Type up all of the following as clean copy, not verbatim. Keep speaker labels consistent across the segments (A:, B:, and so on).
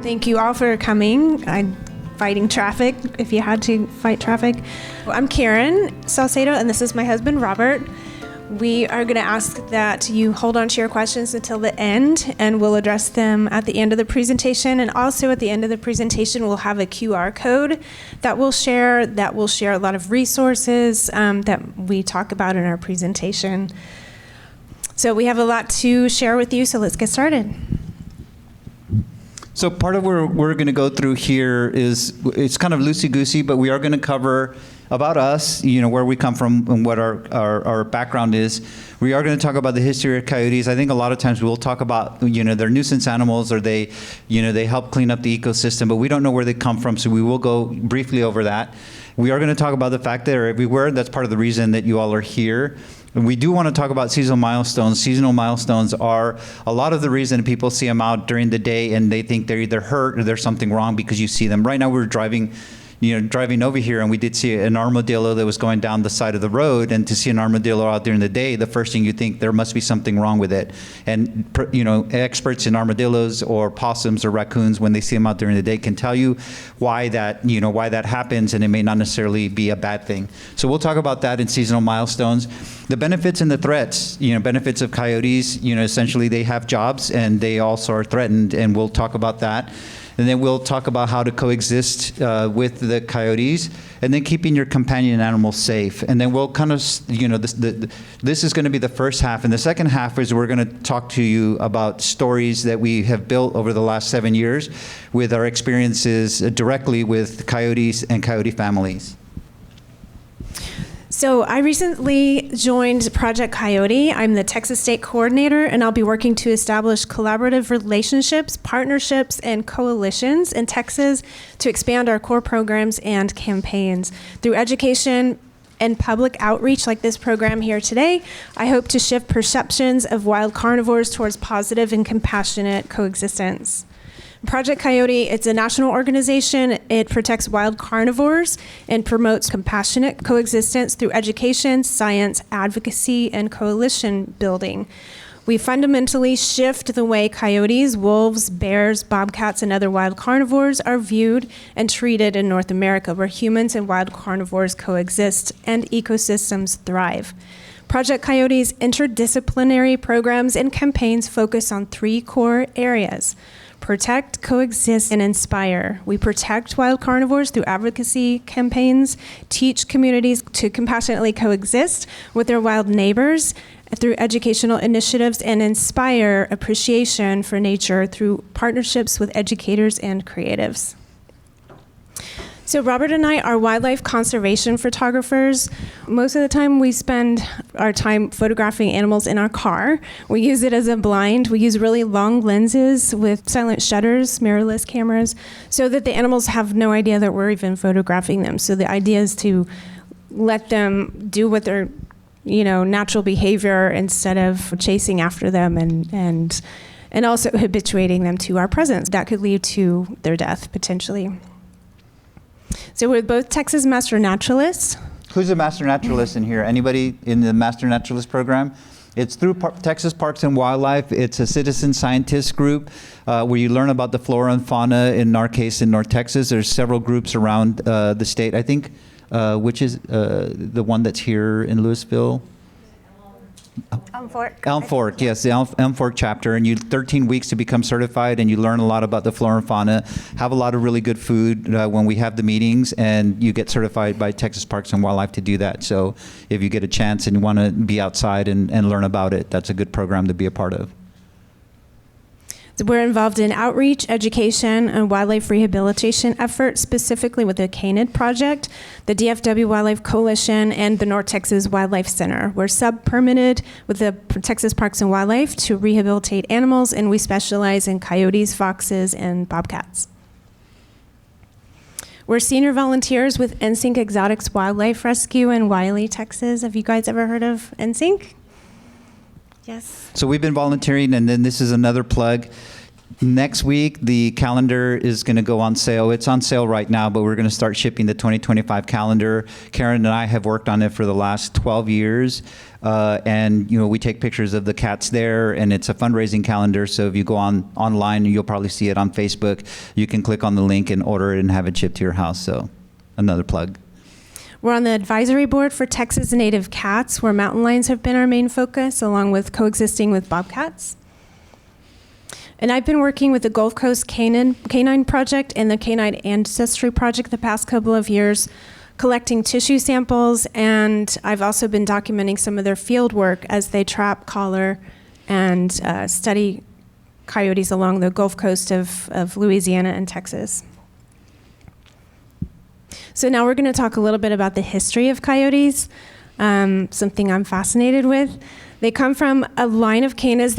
A: Thank you all for coming. I'm fighting traffic, if you had to fight traffic. I'm Karin Saucedo, and this is my husband, Robert. We are going to ask that you hold on to your questions until the end, and we'll address them at the end of the presentation. And also at the end of the presentation, we'll have a QR code that we'll share a lot of resources that we talk about in our presentation. So we have a lot to share with you, so let's get started.
B: So part of what we're going to go through here is, it's kind of loosey-goosey, but we are going to cover about us, where we come from and what our background is. We are going to talk about the history of coyotes. I think a lot of times we'll talk about, they're nuisance animals, or they help clean up the ecosystem, but we don't know where they come from, so we will go briefly over that. We are going to talk about the fact that they're everywhere. That's part of the reason that you all are here. We do want to talk about seasonal milestones. Seasonal milestones are a lot of the reason people see them out during the day and they think they're either hurt or there's something wrong because you see them. Right now we're driving over here, and we did see an armadillo that was going down the side of the road. And to see an armadillo out during the day, the first thing you think, there must be something wrong with it. And experts in armadillos or possums or raccoons, when they see them out during the day, can tell you why that happens, and it may not necessarily be a bad thing. So we'll talk about that in seasonal milestones. The benefits and the threats. Benefits of coyotes. Essentially they have jobs and they also are threatened, and we'll talk about that. And then we'll talk about how to coexist with the coyotes, and then keeping your companion animals safe. And then we'll kind of, this is going to be the first half. And the second half is we're going to talk to you about stories that we have built over the last 7 years with our experiences directly with coyotes and coyote families.
A: So I recently joined Project Coyote. I'm the Texas State Coordinator, and I'll be working to establish collaborative relationships, partnerships, and coalitions in Texas to expand our core programs and campaigns. Through education and public outreach like this program here today, I hope to shift perceptions of wild carnivores towards positive and compassionate coexistence. Project Coyote, it's a national organization. It protects wild carnivores and promotes compassionate coexistence through education, science, advocacy, and coalition building. We fundamentally shift the way coyotes, wolves, bears, bobcats, and other wild carnivores are viewed and treated in North America, where humans and wild carnivores coexist and ecosystems thrive. Project Coyote's interdisciplinary programs and campaigns focus on 3 core areas: protect, coexist, and inspire. We protect wild carnivores through advocacy campaigns, teach communities to compassionately coexist with their wild neighbors through educational initiatives, and inspire appreciation for nature through partnerships with educators and creatives. So Robert and I are wildlife conservation photographers. Most of the time we spend our time photographing animals in our car. We use it as a blind. We use really long lenses with silent shutters, mirrorless cameras, so that the animals have no idea that we're even photographing them. So the idea is to let them do what their natural behavior instead of chasing after them and also habituating them to our presence. That could lead to their death potentially. So we're both Texas Master Naturalists.
B: Who's a Master Naturalist in here? Anybody in the Master Naturalist program? It's through Texas Parks and Wildlife. It's a citizen scientist group where you learn about the flora and fauna, in our case in North Texas. There's several groups around the state. I think, which is the one that's here in Louisville? Elm Fork, yes, the Elm Fork chapter. And you 13 weeks to become certified, and you learn a lot about the flora and fauna, have a lot of really good food when we have the meetings, and you get certified by Texas Parks and Wildlife to do that. So if you get a chance and you want to be outside and learn about it, that's a good program to be a part of.
A: So we're involved in outreach, education, and wildlife rehabilitation efforts, specifically with the CANID project, the DFW Wildlife Coalition, and the North Texas Wildlife Center. We're sub-permitted with the Texas Parks and Wildlife to rehabilitate animals, and we specialize in coyotes, foxes, and bobcats. We're senior volunteers with NSYNC Exotics Wildlife Rescue in Wiley, Texas. Have you guys ever heard of NSYNC? Yes.
B: So we've been volunteering, and then this is another plug. Next week, the calendar is going to go on sale. It's on sale right now, but we're going to start shipping the 2025 calendar. Karin and I have worked on it for the last 12 years. And, we take pictures of the cats there, and it's a fundraising calendar. So if you go online, you'll probably see it on Facebook. You can click on the link and order it and have it shipped to your house. So another plug.
A: We're on the advisory board for Texas native cats, where mountain lions have been our main focus, along with coexisting with bobcats. And I've been working with the Gulf Coast Canine Project and the Canine Ancestry Project the past couple of years, collecting tissue samples, and I've also been documenting some of their field work as they trap, collar, and study coyotes along the Gulf Coast of Louisiana and Texas. So now we're going to talk a little bit about the history of coyotes, something I'm fascinated with. They come from a line of canids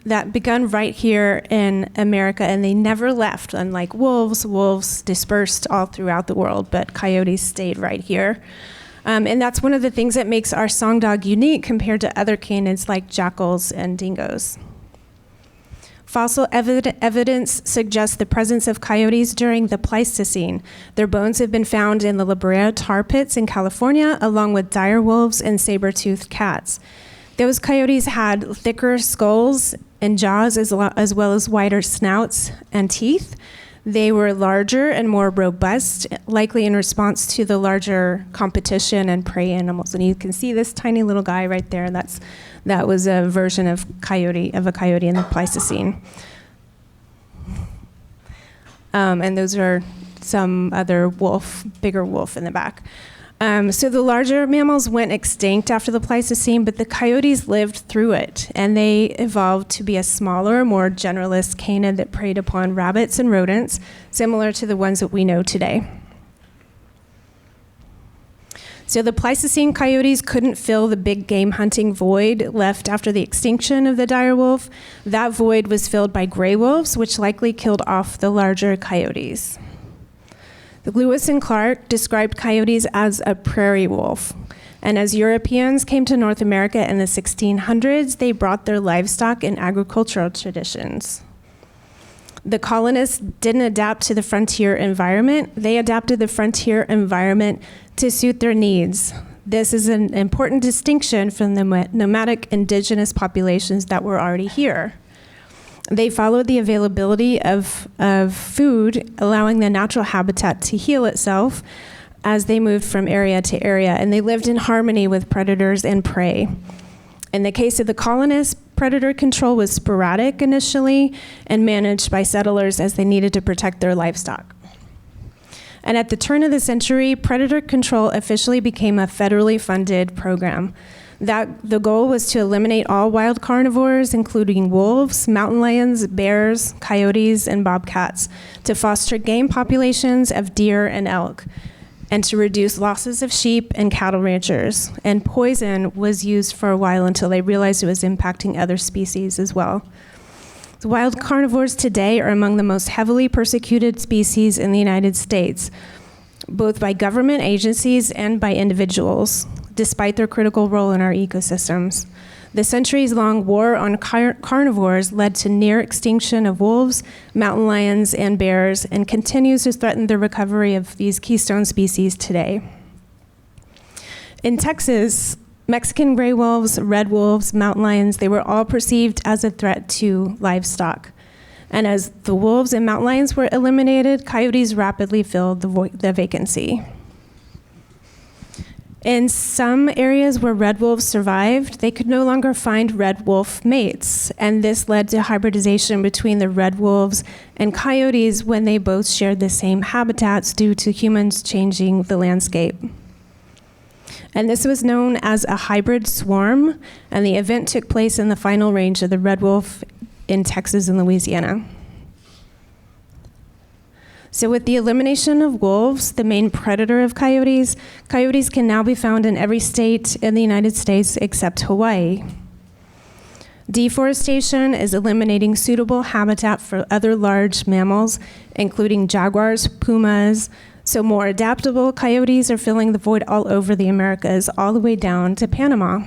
A: that begun right here in America, and they never left. Unlike wolves, wolves dispersed all throughout the world, but coyotes stayed right here. And that's one of the things that makes our song dog unique compared to other canids like jackals and dingoes. Fossil evidence suggests the presence of coyotes during the Pleistocene. Their bones have been found in the La Brea tar pits in California, along with dire wolves and saber-toothed cats. Those coyotes had thicker skulls and jaws, as well as wider snouts and teeth. They were larger and more robust, likely in response to the larger competition and prey animals. And you can see this tiny little guy right there. That was a version of a coyote in the Pleistocene. And those are some other bigger wolf in the back. So the larger mammals went extinct after the Pleistocene, but the coyotes lived through it, and they evolved to be a smaller, more generalist canid that preyed upon rabbits and rodents, similar to the ones that we know today. So the Pleistocene coyotes couldn't fill the big game hunting void left after the extinction of the dire wolf. That void was filled by gray wolves, which likely killed off the larger coyotes. Lewis and Clark described coyotes as a prairie wolf. And as Europeans came to North America in the 1600s, they brought their livestock and agricultural traditions. The colonists didn't adapt to the frontier environment. They adapted the frontier environment to suit their needs. This is an important distinction from the nomadic indigenous populations that were already here. They followed the availability of food, allowing the natural habitat to heal itself as they moved from area to area, and they lived in harmony with predators and prey. In the case of the colonists, predator control was sporadic initially and managed by settlers as they needed to protect their livestock. And at the turn of the century, predator control officially became a federally funded program. The goal was to eliminate all wild carnivores, including wolves, mountain lions, bears, coyotes, and bobcats, to foster game populations of deer and elk, and to reduce losses of sheep and cattle ranchers. And poison was used for a while until they realized it was impacting other species as well. The wild carnivores today are among the most heavily persecuted species in the United States, both by government agencies and by individuals, despite their critical role in our ecosystems. The centuries-long war on carnivores led to near extinction of wolves, mountain lions, and bears, and continues to threaten the recovery of these keystone species today. In Texas, Mexican gray wolves, red wolves, mountain lions, they were all perceived as a threat to livestock. And as the wolves and mountain lions were eliminated, coyotes rapidly filled the vacancy. In some areas where red wolves survived, they could no longer find red wolf mates, and this led to hybridization between the red wolves and coyotes when they both shared the same habitats due to humans changing the landscape. And this was known as a hybrid swarm, and the event took place in the final range of the red wolf in Texas and Louisiana. So with the elimination of wolves, the main predator of coyotes, coyotes can now be found in every state in the United States except Hawaii. Deforestation is eliminating suitable habitat for other large mammals, including jaguars, pumas. So more adaptable coyotes are filling the void all over the Americas, all the way down to Panama.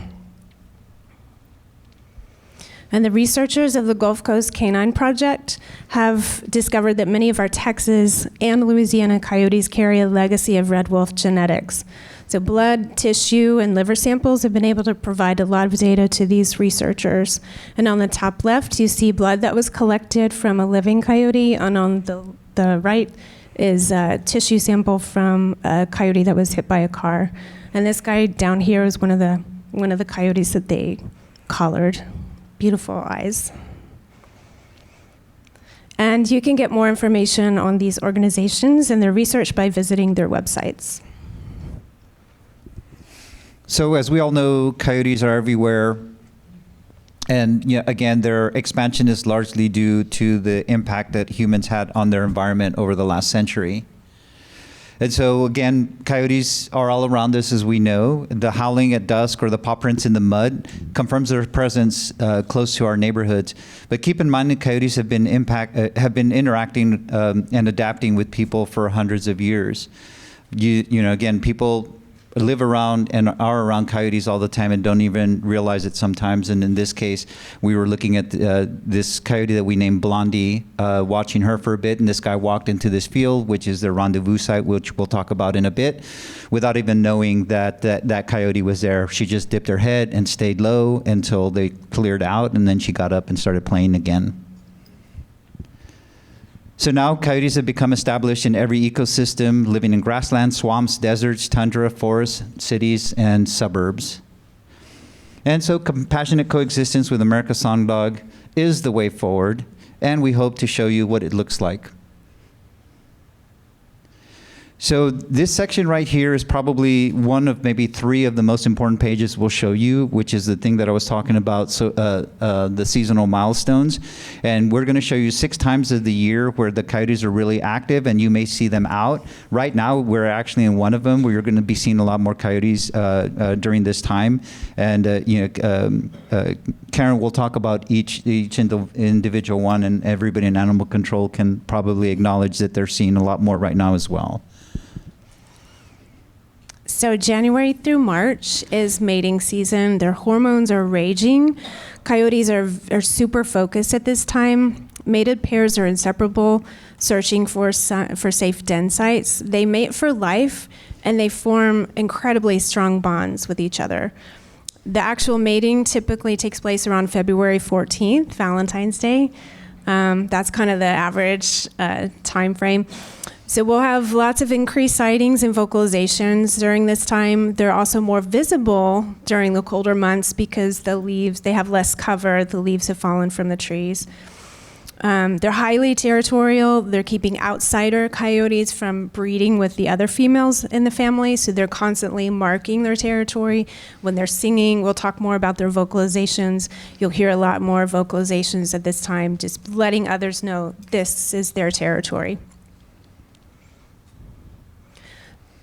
A: And the researchers of the Gulf Coast Canine Project have discovered that many of our Texas and Louisiana coyotes carry a legacy of red wolf genetics. So blood, tissue, and liver samples have been able to provide a lot of data to these researchers. And on the top left, you see blood that was collected from a living coyote, and on the right is a tissue sample from a coyote that was hit by a car. And this guy down here is one of the coyotes that they collared. Beautiful eyes. And you can get more information on these organizations and their research by visiting their websites.
B: So as we all know, coyotes are everywhere. And again, their expansion is largely due to the impact that humans had on their environment over the last century. And so again, coyotes are all around us, as we know. The howling at dusk or the paw prints in the mud confirms their presence close to our neighborhoods. But keep in mind that coyotes have been interacting and adapting with people for hundreds of years. Again, people live around and are around coyotes all the time and don't even realize it sometimes. And in this case, we were looking at this coyote that we named Blondie, watching her for a bit, and this guy walked into this field, which is their rendezvous site, which we'll talk about in a bit, without even knowing that coyote was there. She just dipped her head and stayed low until they cleared out, and then she got up and started playing again. So now coyotes have become established in every ecosystem, living in grasslands, swamps, deserts, tundra, forests, cities, and suburbs. And so compassionate coexistence with America's Song Dog is the way forward, and we hope to show you what it looks like. So this section right here is probably one of maybe three of the most important pages we'll show you, which is the thing that I was talking about, so the seasonal milestones. And we're going to show you 6 times of the year where the coyotes are really active, and you may see them out. Right now, we're actually in one of them where you're going to be seeing a lot more coyotes during this time. And Karin will talk about each individual one, and everybody in animal control can probably acknowledge that they're seeing a lot more right now as well.
A: So January through March is mating season. Their hormones are raging. Coyotes are super focused at this time. Mated pairs are inseparable, searching for safe den sites. They mate for life, and they form incredibly strong bonds with each other. The actual mating typically takes place around February 14th, Valentine's Day. That's kind of the average time frame. So we'll have lots of increased sightings and vocalizations during this time. They're also more visible during the colder months because the leaves, they have less cover. The leaves have fallen from the trees. They're highly territorial. They're keeping outsider coyotes from breeding with the other females in the family, so they're constantly marking their territory. When they're singing, we'll talk more about their vocalizations. You'll hear a lot more vocalizations at this time, just letting others know this is their territory.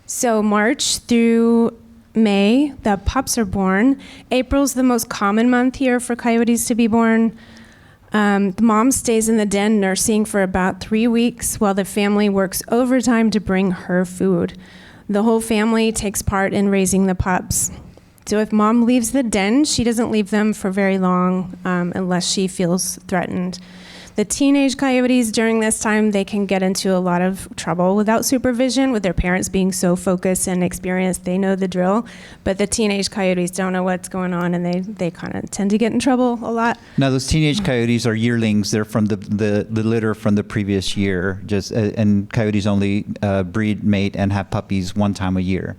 A: So March through May, the pups are born. April's the most common month here for coyotes to be born. The mom stays in the den nursing for about 3 weeks while the family works overtime to bring her food. The whole family takes part in raising the pups. So if mom leaves the den, she doesn't leave them for very long unless she feels threatened. The teenage coyotes during this time, they can get into a lot of trouble without supervision, with their parents being so focused and experienced, they know the drill. But the teenage coyotes don't know what's going on, and they kind of tend to get in trouble a lot.
B: Now, those teenage coyotes are yearlings. They're from the litter from the previous year. And coyotes only breed, mate, and have puppies one time a year.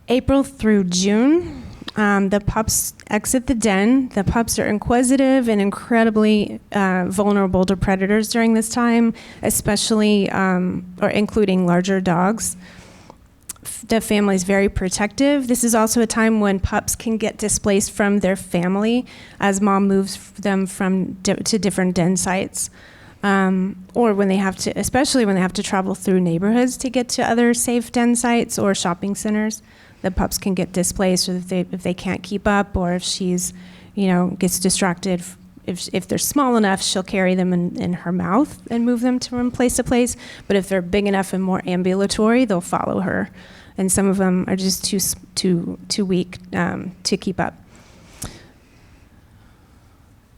A: April through June. The pups exit the den. The pups are inquisitive and incredibly vulnerable to predators during this time, especially or including larger dogs. The family is very protective. This is also a time when pups can get displaced from their family as mom moves them to different den sites. Or when they have to, especially when they have to travel through neighborhoods to get to other safe den sites or shopping centers. The pups can get displaced if they can't keep up, or if she's, gets distracted. If they're small enough, she'll carry them in her mouth and move them from place to place. But if they're big enough and more ambulatory, they'll follow her and some of them are just too weak to keep up.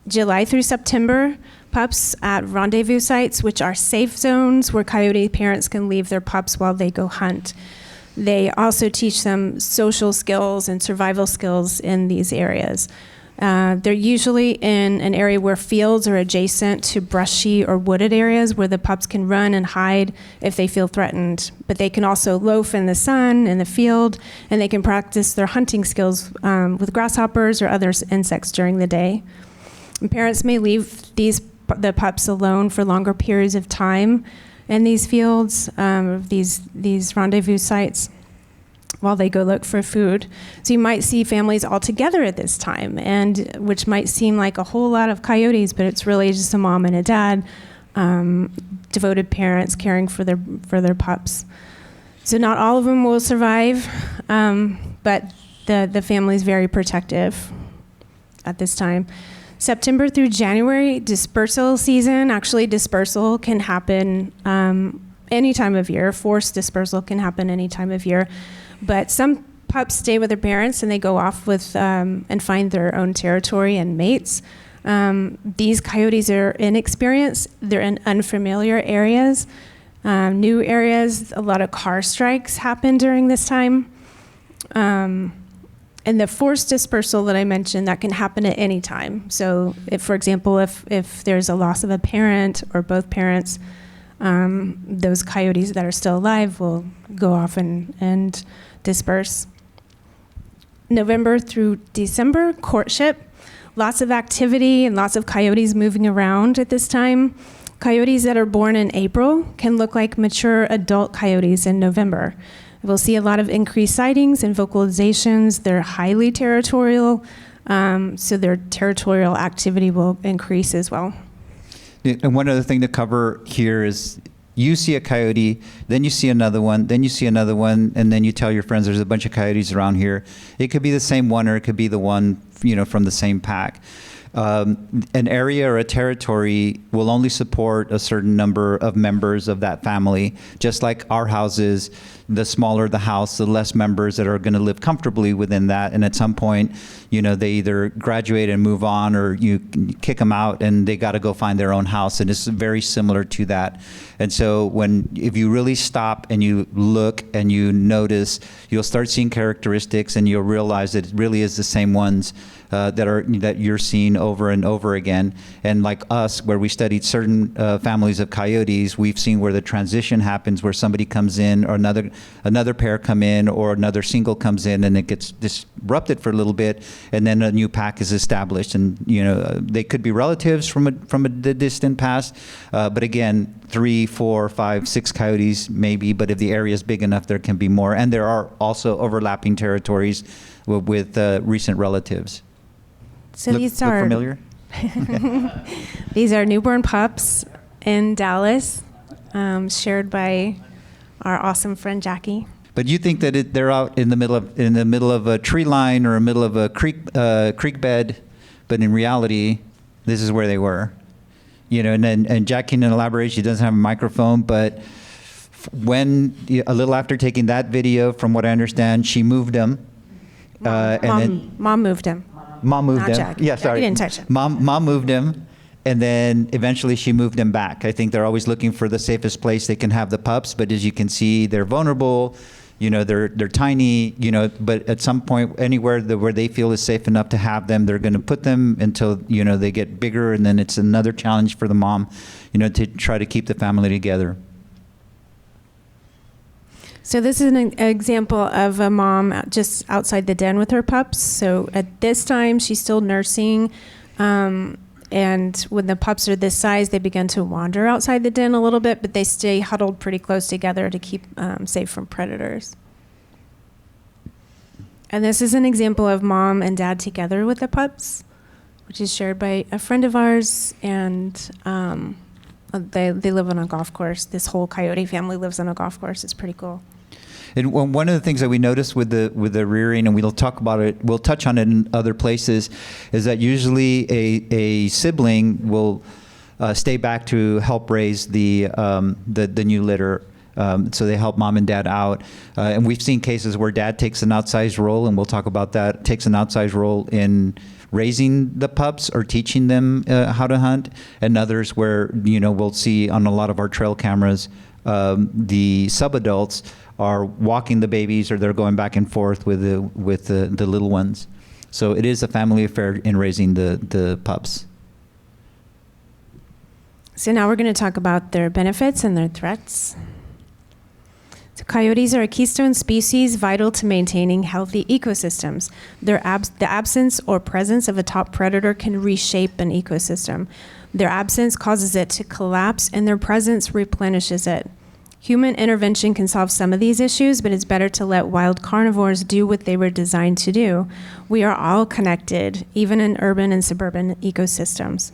A: July through September, pups at rendezvous sites, which are safe zones where coyote parents can leave their pups while they go hunt. They also teach them social skills and survival skills in these areas. They're usually in an area where fields are adjacent to brushy or wooded areas where the pups can run and hide if they feel threatened. But they can also loaf in the sun in the field, and they can practice their hunting skills with grasshoppers or other insects during the day. And parents may leave the pups alone for longer periods of time in these fields, these rendezvous sites, while they go look for food. So you might see families all together at this time, and which might seem like a whole lot of coyotes, but it's really just a mom and a dad, devoted parents caring for their pups. So not all of them will survive, but the family is very protective at this time. September through January, dispersal season. Actually, dispersal can happen any time of year. Forced dispersal can happen any time of year. But some pups stay with their parents and they go off with and find their own territory and mates. These coyotes are inexperienced. They're in unfamiliar areas, new areas. A lot of car strikes happen during this time. And the forced dispersal that I mentioned, that can happen at any time. So if, for example, if there's a loss of a parent or both parents, those coyotes that are still alive will go off and disperse. November through December, courtship. Lots of activity and lots of coyotes moving around at this time. Coyotes that are born in April can look like mature adult coyotes in November. We'll see a lot of increased sightings and vocalizations. They're highly territorial, so their territorial activity will increase as well.
B: And one other thing to cover here is you see a coyote, then you see another one, then you see another one, and then you tell your friends there's a bunch of coyotes around here. It could be the same one, or it could be the one from the same pack. An area or a territory will only support a certain number of members of that family, just like our houses. The smaller the house, the less members that are going to live comfortably within that. And at some point, they either graduate and move on, or you kick them out and they got to go find their own house. And it's very similar to that. And so if you really stop and you look and you notice, you'll start seeing characteristics, and you'll realize that it really is the same ones that you're seeing over and over again. And like us, where we studied certain families of coyotes, we've seen where the transition happens, where somebody comes in, or another pair come in, or another single comes in, and it gets disrupted for a little bit, and then a new pack is established. And they could be relatives from a distant past, but again, 3, 4, 5, 6 coyotes maybe. But if the area is big enough, there can be more, and there are also overlapping territories with recent relatives.
A: So
B: look familiar?
A: These are newborn pups in Dallas, shared by our awesome friend Jackie.
B: But you think that they're out in the middle of a tree line or a middle of a creek bed, but in reality, this is where they were. And Jackie can elaborate. She doesn't have a microphone, but when a little after taking that video, from what I understand, she moved them.
A: Mom moved him.
B: Mom moved
A: Not
B: him.
A: Jackie.
B: Yeah, sorry.
A: Jackie didn't touch him.
B: Mom moved him, and then eventually she moved him back. I think they're always looking for the safest place they can have the pups, but as you can see, they're vulnerable. They're tiny. But at some point, anywhere where they feel is safe enough to have them, they're going to put them until they get bigger, and then it's another challenge for the mom, to try to keep the family together.
A: So this is an example of a mom just outside the den with her pups. So at this time, she's still nursing. And when the pups are this size, they begin to wander outside the den a little bit, but they stay huddled pretty close together to keep safe from predators. And this is an example of mom and dad together with the pups, which is shared by a friend of ours. And they live on a golf course. This whole coyote family lives on a golf course. It's pretty cool.
B: And one of the things that we noticed with the rearing, and we'll talk about it, we'll touch on it in other places, is that usually a sibling will stay back to help raise the new litter. So they help mom and dad out. And we've seen cases where dad takes an outsized role, and we'll talk about that, takes an outsized role in raising the pups or teaching them how to hunt, and others where, we'll see on a lot of our trail cameras, the subadults are walking the babies or they're going back and forth with the little ones. So it is a family affair in raising the pups.
A: So now we're going to talk about their benefits and their threats. So coyotes are a keystone species vital to maintaining healthy ecosystems. The absence or presence of a top predator can reshape an ecosystem. Their absence causes it to collapse, and their presence replenishes it. Human intervention can solve some of these issues, but it's better to let wild carnivores do what they were designed to do. We are all connected, even in urban and suburban ecosystems.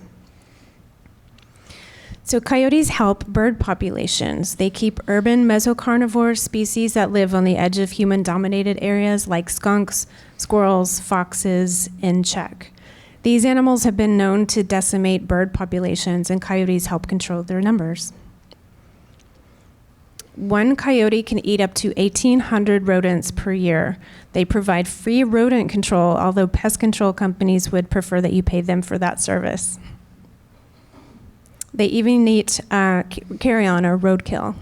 A: So coyotes help bird populations. They keep urban mesocarnivore species that live on the edge of human-dominated areas like skunks, squirrels, foxes in check. These animals have been known to decimate bird populations, and coyotes help control their numbers. One coyote can eat up to 1,800 rodents per year. They provide free rodent control, although pest control companies would prefer that you pay them for that service. They even eat carrion or roadkill.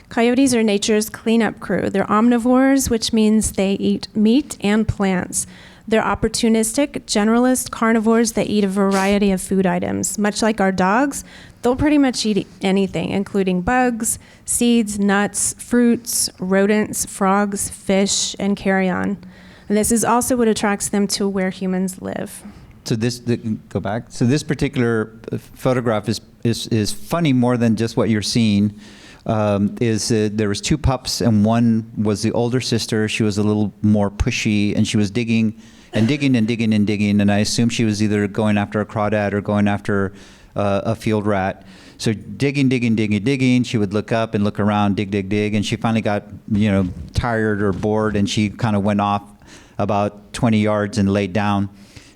A: Coyotes are nature's cleanup crew. They're omnivores, which means they eat meat and plants. They're opportunistic, generalist carnivores that eat a variety of food items. Much like our dogs, they'll pretty much eat anything, including bugs, seeds, nuts, fruits, rodents, frogs, fish, and carrion. And this is also what attracts them to where humans live.
B: So go back. So this particular photograph is funny more than just what you're seeing. There was two pups, and one was the older sister. She was a little more pushy, and she was digging and digging and digging and digging. And I assume she was either going after a crawdad or going after a field rat. So digging, digging, digging, digging. She would look up and look around, dig, dig, dig, and she finally got tired or bored, and she kind of went off about 20 yards and laid down.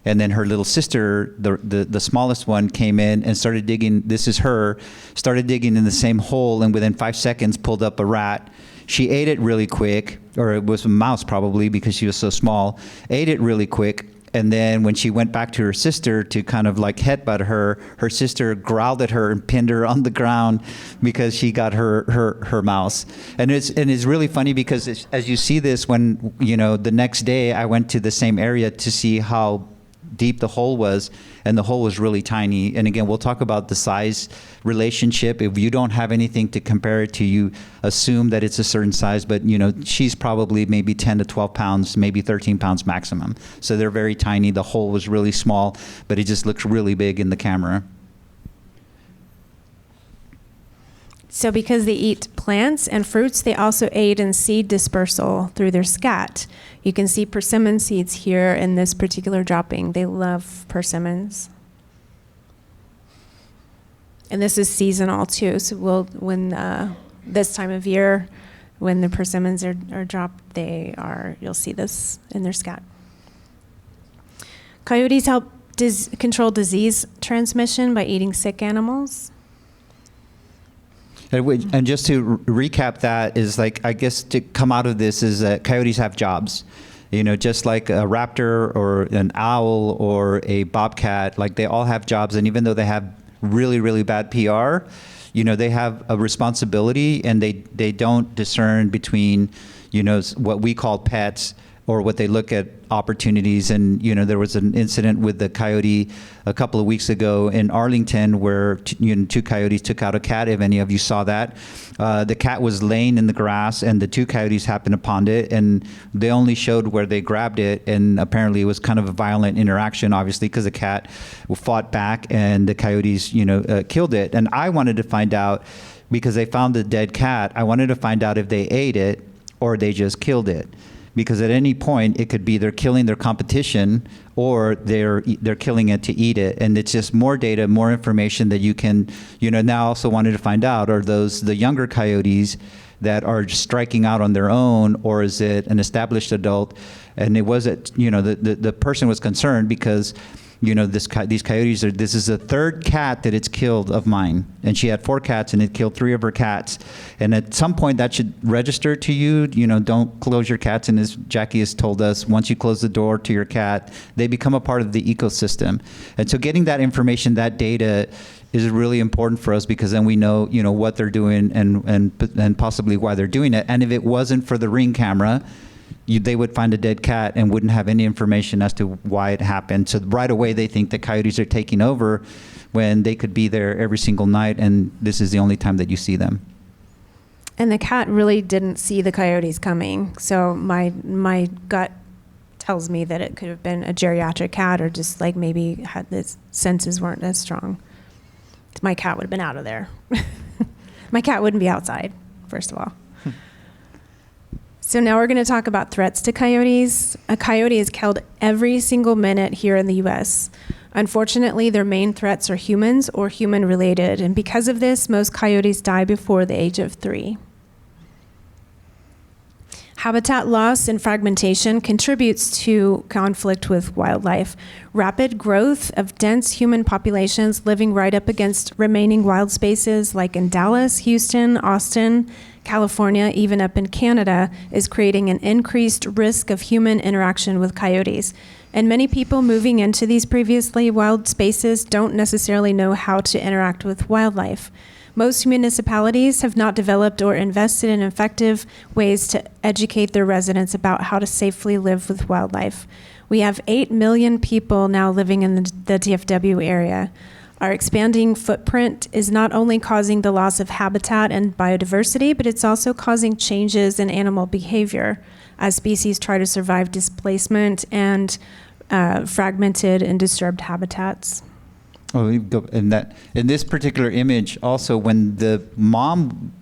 B: And then her little sister, the smallest one, came in and started digging. This is her, started digging in the same hole, and within 5 seconds pulled up a rat. She ate it really quick, or it was a mouse probably because she was so small, ate it really quick. And then when she went back to her sister to kind of like headbutt her, her sister growled at her and pinned her on the ground because she got her mouse. And it's really funny because as you see this, when, the next day I went to the same area to see how deep the hole was, and the hole was really tiny. And again, we'll talk about the size relationship. If you don't have anything to compare it to, you assume that it's a certain size, but she's probably maybe 10 to 12 pounds, maybe 13 pounds maximum. So they're very tiny. The hole was really small, but it just looks really big in the camera.
A: So because they eat plants and fruits, they also aid in seed dispersal through their scat. You can see persimmon seeds here in this particular dropping. They love persimmons. And this is seasonal too. So when this time of year, when the persimmons are dropped, you'll see this in their scat. Coyotes help control disease transmission by eating sick animals.
B: And just to recap that is I guess to come out of this is that coyotes have jobs. Just like a raptor or an owl or a bobcat, they all have jobs. And even though they have really, really bad PR, they have a responsibility, and they don't discern between, what we call pets or what they look at opportunities. And, there was an incident with the coyote a couple of weeks ago in Arlington where two coyotes took out a cat, if any of you saw that. The cat was laying in the grass, and the two coyotes happened upon it, and they only showed where they grabbed it, and apparently it was kind of a violent interaction, obviously, because the cat fought back, and the coyotes, killed it. And I wanted to find out, because they found the dead cat, I wanted to find out if they ate it or they just killed it. Because at any point it could be they're killing their competition, or they're killing it to eat it. And it's just more data, more information that you can, now also wanted to find out, are those the younger coyotes that are striking out on their own, or is it an established adult? And it wasn't, the person was concerned because these coyotes this is the third cat that it's killed of mine, and she had 4 cats and it killed 3 of her cats. And at some point that should register to you. Don't close your cats. And as Jackie has told us, once you close the door to your cat, they become a part of the ecosystem. And so getting that information, that data, is really important for us, because then we know what they're doing and possibly why they're doing it. And if it wasn't for the Ring camera, they would find a dead cat and wouldn't have any information as to why it happened. So right away they think the coyotes are taking over when they could be there every single night, and this is the only time that you see them.
A: And the cat really didn't see the coyotes coming. So my gut tells me that it could have been a geriatric cat, or just like maybe had its senses weren't as strong. My cat would have been out of there. My cat wouldn't be outside, first of all. So now we're going to talk about threats to coyotes. A coyote is killed every single minute here in the U.S. Unfortunately, their main threats are humans or human-related, and because of this, most coyotes die before the age of 3. Habitat loss and fragmentation contributes to conflict with wildlife. Rapid growth of dense human populations living right up against remaining wild spaces, like in Dallas, Houston, Austin, California, even up in Canada, is creating an increased risk of human interaction with coyotes. And many people moving into these previously wild spaces don't necessarily know how to interact with wildlife. Most municipalities have not developed or invested in effective ways to educate their residents about how to safely live with wildlife. We have 8 million people now living in the DFW area. Our expanding footprint is not only causing the loss of habitat and biodiversity, but it's also causing changes in animal behavior as species try to survive displacement and fragmented and disturbed habitats.
B: Oh, in this particular image, also when the mom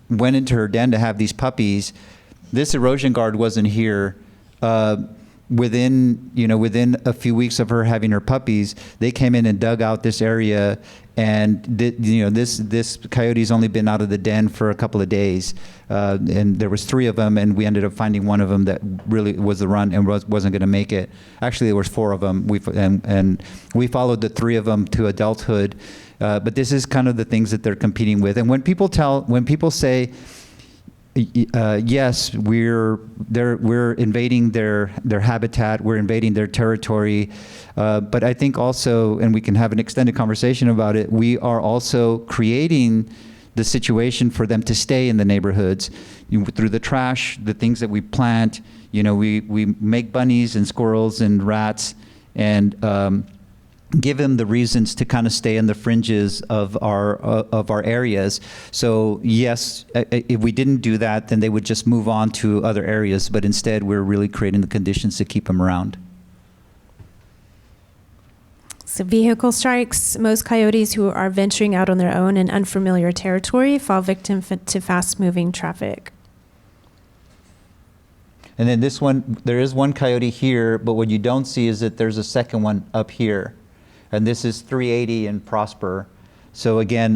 B: went into her den to have these puppies, this erosion guard wasn't here. Within a few weeks of her having her puppies, they came in and dug out this area, and this coyote's only been out of the den for a couple of days, and there was 3 of them, and we ended up finding one of them that really was the run and wasn't going to make it. Actually, there was 4 of them. We followed the 3 of them to adulthood, but this is kind of the things that they're competing with. And when people say, yes, we're invading their habitat, we're invading their territory, but I think also, and we can have an extended conversation about it, we are also creating the situation for them to stay in the neighborhoods through the trash, the things that we plant. We make bunnies and squirrels and rats, and give them the reasons to kind of stay in the fringes of our areas. So yes, if we didn't do that, then they would just move on to other areas. But instead, we're really creating the conditions to keep them around.
A: So vehicle strikes. Most coyotes who are venturing out on their own in unfamiliar territory fall victim to fast-moving traffic.
B: And then this one, there is one coyote here, but what you don't see is that there's a second one up here. And this is 380 in Prosper. So again,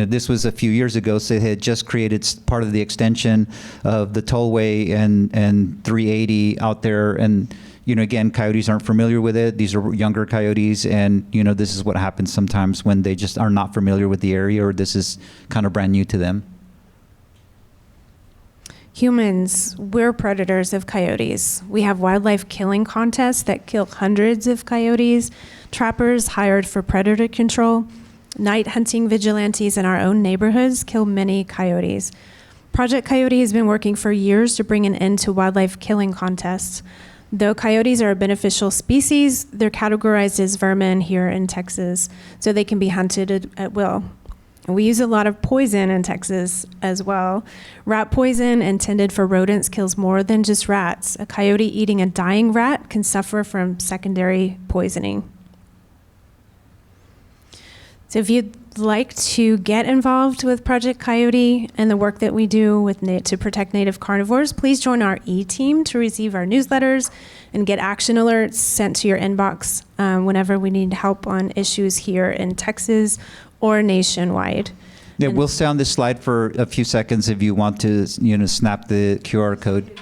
B: this was a few years ago, so they had just created part of the extension of the tollway and 380 out there. And again, coyotes aren't familiar with it. These are younger coyotes, and this is what happens sometimes when they just are not familiar with the area, or this is kind of brand new to them.
A: Humans, we're predators of coyotes. We have wildlife killing contests that kill hundreds of coyotes, trappers hired for predator control, night hunting vigilantes in our own neighborhoods kill many coyotes. Project Coyote has been working for years to bring an end to wildlife killing contests. Though coyotes are a beneficial species, they're categorized as vermin here in Texas, so they can be hunted at will. We use a lot of poison in Texas as well. Rat poison intended for rodents kills more than just rats. A coyote eating a dying rat can suffer from secondary poisoning. So if you'd like to get involved with Project Coyote and the work that we do to protect native carnivores, please join our e-team to receive our newsletters and get action alerts sent to your inbox whenever we need help on issues here in Texas or nationwide.
B: Yeah, we'll stay on this slide for a few seconds if you want to, snap the QR code.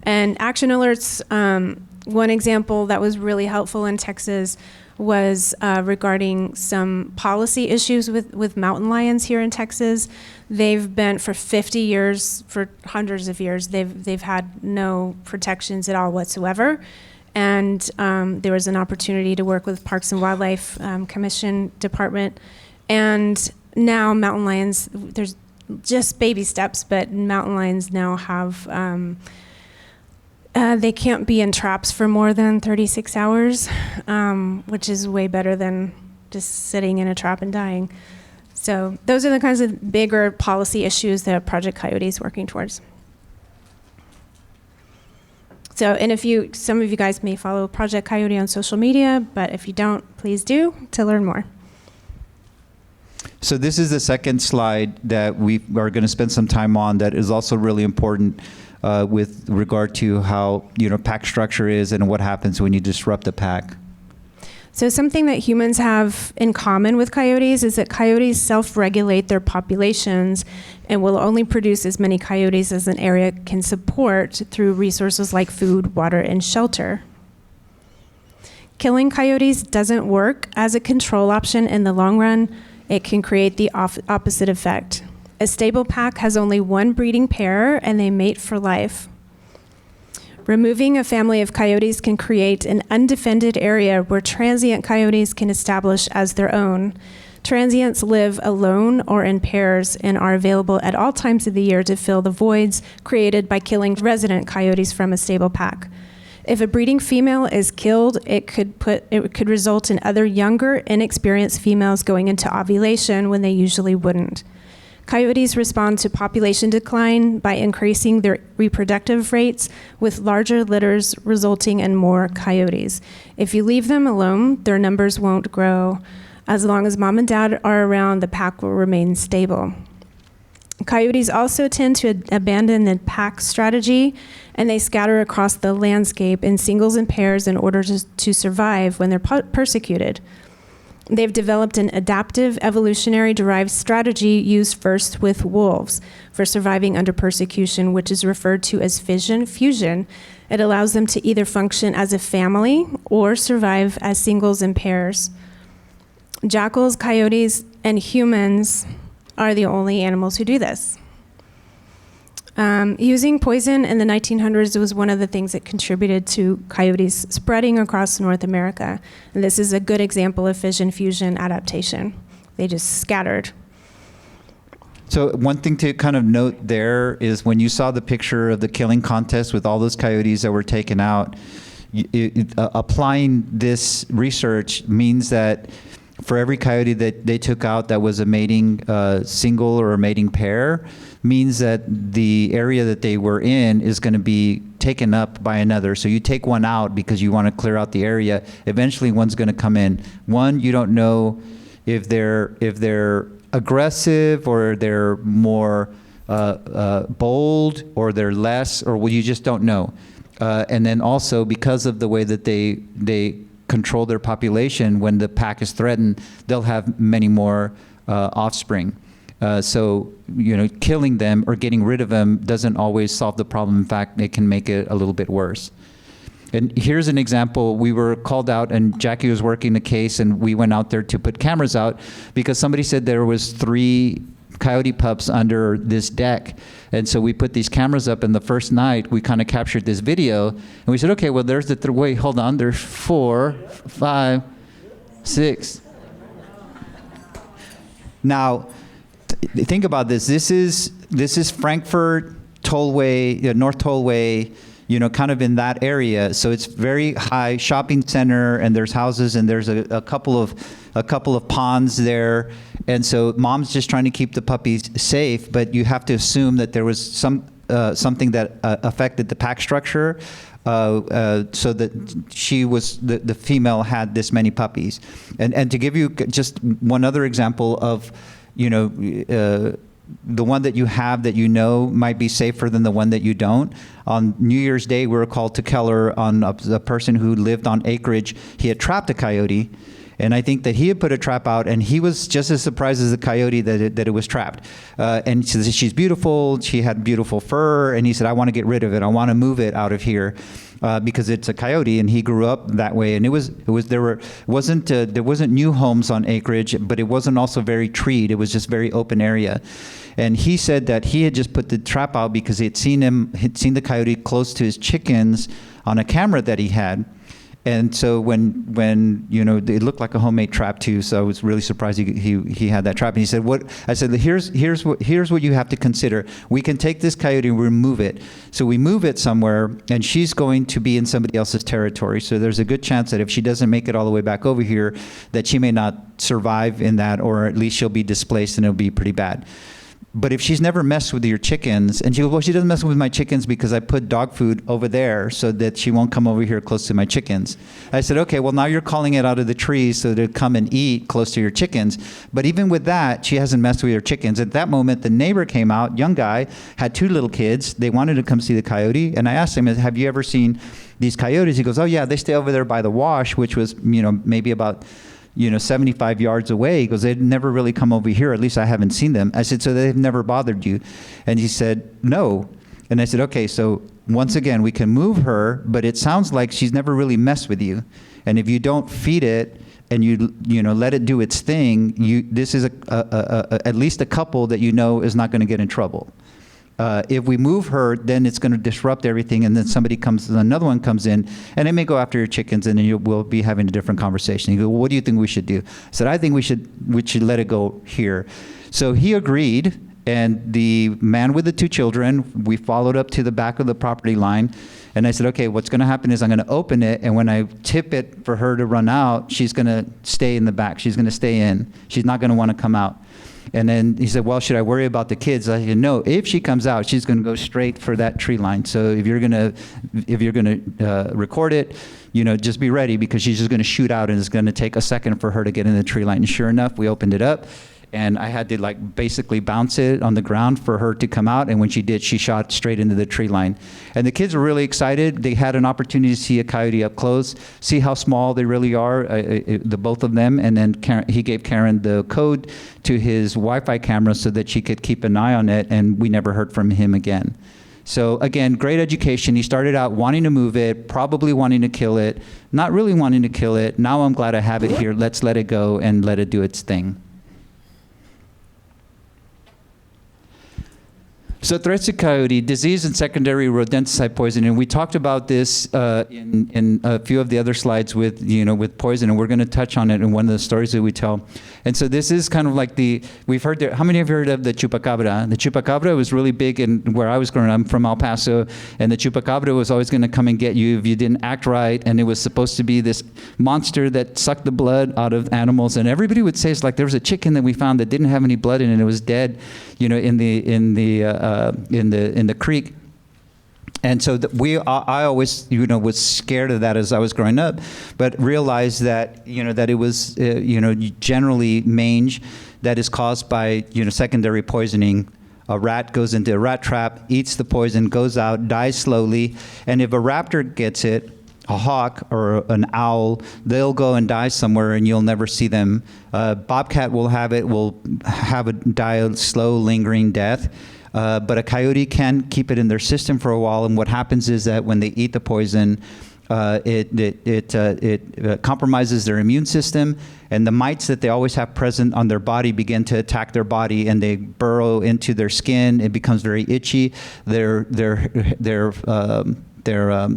A: And action alerts, One example that was really helpful in Texas was regarding some policy issues with mountain lions here in Texas. They've been for 50 years, for hundreds of years, they've had no protections at all whatsoever. And there was an opportunity to work with Parks and Wildlife Commission Department. And now mountain lions, there's just baby steps, but mountain lions now have, they can't be in traps for more than 36 hours, which is way better than just sitting in a trap and dying. So those are the kinds of bigger policy issues that Project Coyote is working towards. So, and some of you guys may follow Project Coyote on social media, but if you don't, please do to learn more.
B: So this is the second slide that we are going to spend some time on that is also really important with regard to how, pack structure is and what happens when you disrupt the pack.
A: So something that humans have in common with coyotes is that coyotes self-regulate their populations and will only produce as many coyotes as an area can support through resources like food, water, and shelter. Killing coyotes doesn't work as a control option in the long run. It can create the opposite effect. A stable pack has only one breeding pair and they mate for life. Removing a family of coyotes can create an undefended area where transient coyotes can establish as their own. Transients live alone or in pairs and are available at all times of the year to fill the voids created by killing resident coyotes from a stable pack. If a breeding female is killed, it could result in other younger, inexperienced females going into ovulation when they usually wouldn't. Coyotes respond to population decline by increasing their reproductive rates, with larger litters resulting in more coyotes. If you leave them alone, their numbers won't grow. As long as mom and dad are around, the pack will remain stable. Coyotes also tend to abandon the pack strategy, and they scatter across the landscape in singles and pairs in order to survive when they're persecuted. They've developed an adaptive, evolutionary-derived strategy used first with wolves for surviving under persecution, which is referred to as fission-fusion. It allows them to either function as a family or survive as singles and pairs. Jackals, coyotes, and humans are the only animals who do this. Using poison in the 1900s was one of the things that contributed to coyotes spreading across North America. And this is a good example of fission-fusion adaptation. They just scattered.
B: So one thing to kind of note there is when you saw the picture of the killing contest with all those coyotes that were taken out, applying this research means that for every coyote that they took out that was a mating single or a mating pair, means that the area that they were in is going to be taken up by another. So you take one out because you want to clear out the area. Eventually one's going to come in. One, you don't know if they're aggressive or they're more bold or they're less, or well, you just don't know. And then also because of the way that they control their population, when the pack is threatened, they'll have many more offspring. So, killing them or getting rid of them doesn't always solve the problem. In fact, it can make it a little bit worse. And here's an example. We were called out, and Jackie was working the case, and we went out there to put cameras out because somebody said there was 3 coyote pups under this deck. And so we put these cameras up, and the first night we kind of captured this video, and we said, okay, well, there's the wait, hold on, there's 4, 5, 6. Now, think about this. This is Frankfurt Tollway, North Tollway, kind of in that area. So it's very high shopping center, and there's houses, and there's a couple of ponds there. And so mom's just trying to keep the puppies safe, but you have to assume that there was something that affected the pack structure, so that the female had this many puppies. And to give you just one other example of, the one that you have that might be safer than the one that you don't. On New Year's Day, we were called to Keller on a person who lived on acreage. He had trapped a coyote, And I think that he had put a trap out, and he was just as surprised as the coyote that it was trapped. And she says, she's beautiful, she had beautiful fur, and he said, I want to get rid of it, I want to move it out of here. Because it's a coyote, and he grew up that way, and there wasn't new homes on acreage, but it wasn't also very treed. It was just very open area, and he said that he had just put the trap out because he'd seen the coyote close to his chickens on a camera that he had. And so when it looked like a homemade trap too, so I was really surprised he had that trap. And he said, "What?" I said, "Here's what you have to consider. We can take this coyote and remove it. So we move it somewhere, and she's going to be in somebody else's territory. So there's a good chance that if she doesn't make it all the way back over here, that she may not survive in that, or at least she'll be displaced, and it'll be pretty bad." But if she's never messed with your chickens, and she goes, well, she doesn't mess with my chickens because I put dog food over there so that she won't come over here close to my chickens. I said, okay, well, now you're calling it out of the trees so they'll come and eat close to your chickens. But even with that, she hasn't messed with your chickens. At that moment, the neighbor came out, young guy, had 2 little kids. They wanted to come see the coyote. And I asked him, have you ever seen these coyotes? He goes, oh, yeah, they stay over there by the wash, which was, maybe about 75 yards away. He goes, they'd never really come over here. At least I haven't seen them. I said, so they've never bothered you? And he said, no. And I said, okay, so once again, we can move her, but it sounds like she's never really messed with you. And if you don't feed it and you let it do its thing, this is at least a couple that is not going to get in trouble. If we move her, then it's going to disrupt everything, and then another one comes in, and it may go after your chickens, and then we'll be having a different conversation. You go, well, what do you think we should do? I said, I think we should let it go here. So he agreed, and the man with the 2 children, we followed up to the back of the property line, and I said, okay, what's going to happen is I'm going to open it, and when I tip it for her to run out, she's going to stay in the back. She's going to stay in. She's not going to want to come out. And then he said, well, should I worry about the kids? I said, no, if she comes out, she's going to go straight for that tree line. So if you're going to record it, just be ready, because she's just going to shoot out, and it's going to take a second for her to get in the tree line. And sure enough, we opened it up, and I had to basically bounce it on the ground for her to come out. And when she did, she shot straight into the tree line. And the kids were really excited. They had an opportunity to see a coyote up close, see how small they really are, the both of them. And then he gave Karin the code to his Wi-Fi camera so that she could keep an eye on it. And we never heard from him again. So again, great education. He started out wanting to move it, probably wanting to kill it, not really wanting to kill it. Now I'm glad I have it here. Let's let it go and let it do its thing. So threats to coyote, disease and secondary rodenticide poisoning. We talked about this in a few of the other slides with poison, and we're going to touch on it in one of the stories that we tell. And so this is kind of like we've heard, how many have you heard of the chupacabra? The chupacabra was really big in where I was growing up. I'm from El Paso, and the chupacabra was always going to come and get you if you didn't act right, and it was supposed to be this monster that sucked the blood out of animals. And everybody would say, it's like there was a chicken that we found that didn't have any blood in it. It was dead, in the creek. And so I always, was scared of that as I was growing up, but realized that, that it was, generally mange that is caused by, secondary poisoning. A rat goes into a rat trap, eats the poison, goes out, dies slowly. And if a raptor gets it, a hawk or an owl, they'll go and die somewhere and you'll never see them. Bobcat will have die a slow, lingering death. But a coyote can keep it in their system for a while, and what happens is that when they eat the poison, it compromises their immune system, and the mites that they always have present on their body begin to attack their body, and they burrow into their skin. It becomes very itchy. Their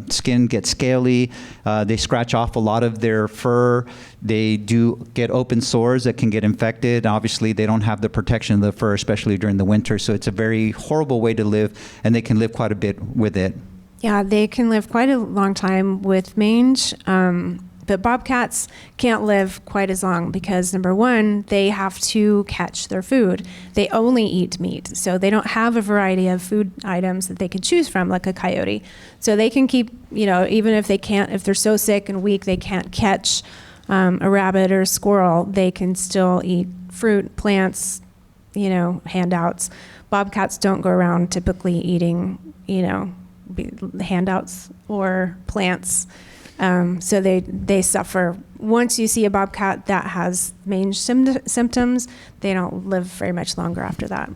B: skin gets scaly. They scratch off a lot of their fur. They do get open sores that can get infected. Obviously, they don't have the protection of the fur, especially during the winter. So it's a very horrible way to live, and they can live quite a bit with it.
A: Yeah, they can live quite a long time with mange. But bobcats can't live quite as long because, number one, they have to catch their food. They only eat meat, so they don't have a variety of food items that they can choose from like a coyote. So they can keep, even if they're so sick and weak they can't catch a rabbit or a squirrel, they can still eat fruit, plants, handouts. Bobcats don't go around typically eating, handouts or plants. So they suffer once you see a bobcat that has mange symptoms, they don't live very much longer after that.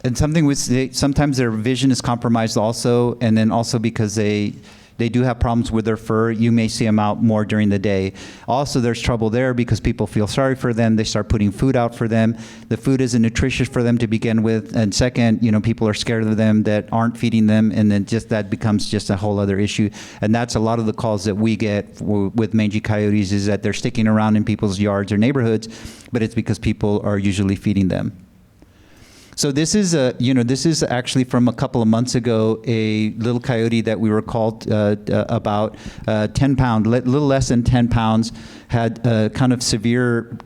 B: And something with sometimes their vision is compromised also, and then also because they do have problems with their fur, you may see them out more during the day. Also, there's trouble there because people feel sorry for them. They start putting food out for them. The food isn't nutritious for them to begin with. And second, people are scared of them that aren't feeding them, and then just that becomes just a whole other issue. And that's a lot of the calls that we get with mangy coyotes, is that they're sticking around in people's yards or neighborhoods, but it's because people are usually feeding them. So this is this is actually from a couple of months ago, a little coyote that we were called about 10 pound, little less than 10 pounds, had kind of severe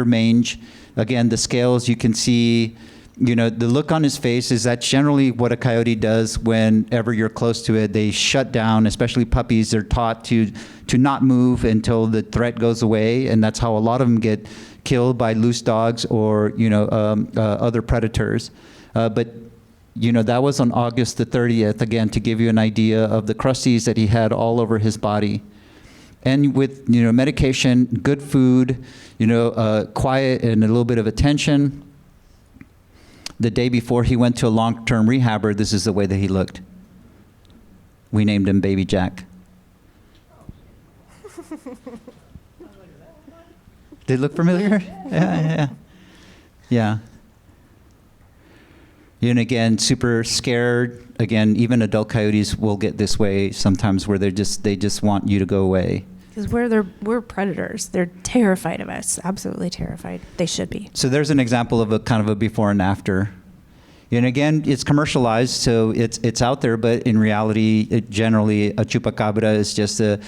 B: mange. Again, the scales, you can see, the look on his face is that generally what a coyote does whenever you're close to it. They shut down, especially puppies. They're taught to not move until the threat goes away, and that's how a lot of them get killed by loose dogs or other predators. But that was on August the 30th, again, to give you an idea of the crusties that he had all over his body. And with medication, good food, quiet and a little bit of attention, the day before he went to a long-term rehabber, this is the way that he looked. We named him Baby Jack. Did it look familiar? Yeah. And again, super scared. Again, even adult coyotes will get this way sometimes, where they just want you to go away.
A: Because we're predators. They're terrified of us. Absolutely terrified. They should be.
B: So there's an example of a kind of a before and after. And again, it's commercialized, so it's out there, but in reality, generally, a chupacabra is just a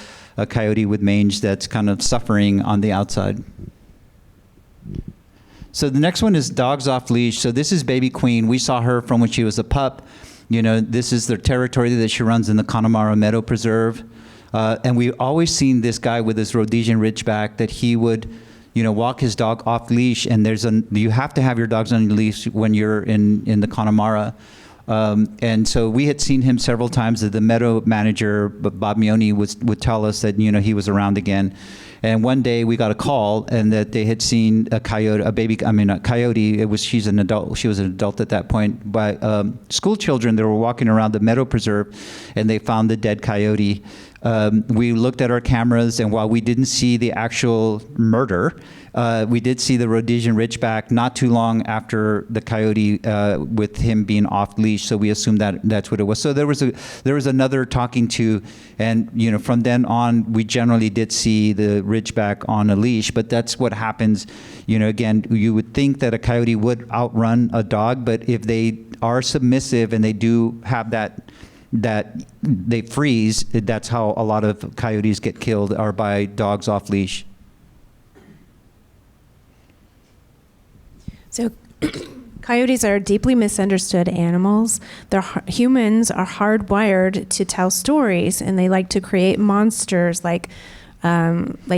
B: coyote with mange that's kind of suffering on the outside. So the next one is dogs off leash. So this is Baby Queen. We saw her from when she was a pup. This is their territory that she runs in the Connemara Meadow Preserve. And we've always seen this guy with his Rhodesian Ridgeback, that he would walk his dog off leash, and you have to have your dogs on leash when you're in the Connemara. And so we had seen him several times. The meadow manager, Bob Mione, would tell us that he was around again. And one day we got a call, and that they had seen a coyote, a coyote. She's an adult. She was an adult at that point. By school children that were walking around the meadow preserve, and they found the dead coyote. We looked at our cameras, and while we didn't see the actual murder, we did see the Rhodesian Ridgeback not too long after the coyote, with him being off leash. So we assumed that that's what it was. So there was another talking to, and from then on, we generally did see the Ridgeback on a leash. But that's what happens. Again, you would think that a coyote would outrun a dog, but if they are submissive and they do have that they freeze, that's how a lot of coyotes get killed, are by dogs off leash.
A: So coyotes are deeply misunderstood animals. Humans are hardwired to tell stories, and they like to create monsters like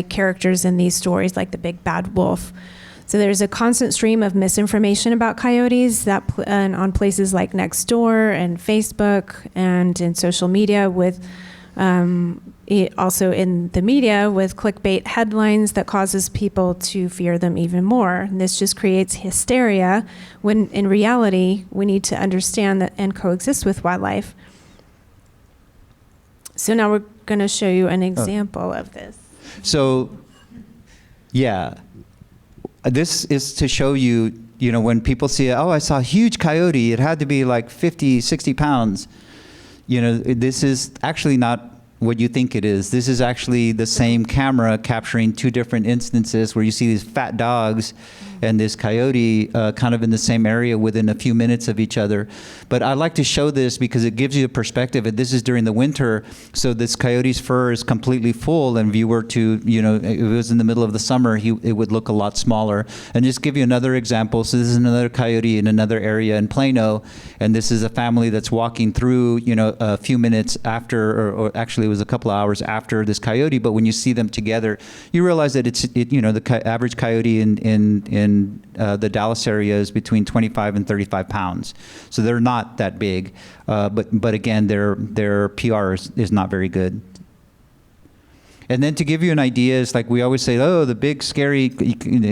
A: characters in these stories, like the big bad wolf. So there's a constant stream of misinformation about coyotes on places like Nextdoor and Facebook and in social media, with also in the media with clickbait headlines that causes people to fear them even more. And this just creates hysteria, when in reality we need to understand that and coexist with wildlife. So now we're going to show you an example of this.
B: So, yeah. This is to show you, when people see, I saw a huge coyote, it had to be like 50, 60 pounds. This is actually not what you think it is. This is actually the same camera capturing two different instances where you see these fat dogs and this coyote kind of in the same area within a few minutes of each other. But I like to show this because it gives you a perspective. And this is during the winter, so this coyote's fur is completely full. And if you were to, if it was in the middle of the summer, it would look a lot smaller. And just give you another example. So this is another coyote in another area in Plano, and this is a family that's walking through, a few minutes after, or actually it was a couple of hours after this coyote. But when you see them together, you realize that the average coyote in the Dallas area is between 25 and 35 pounds. So they're not that big, but again, their PR is not very good. And then to give you an idea, it's like we always say, oh, the big scary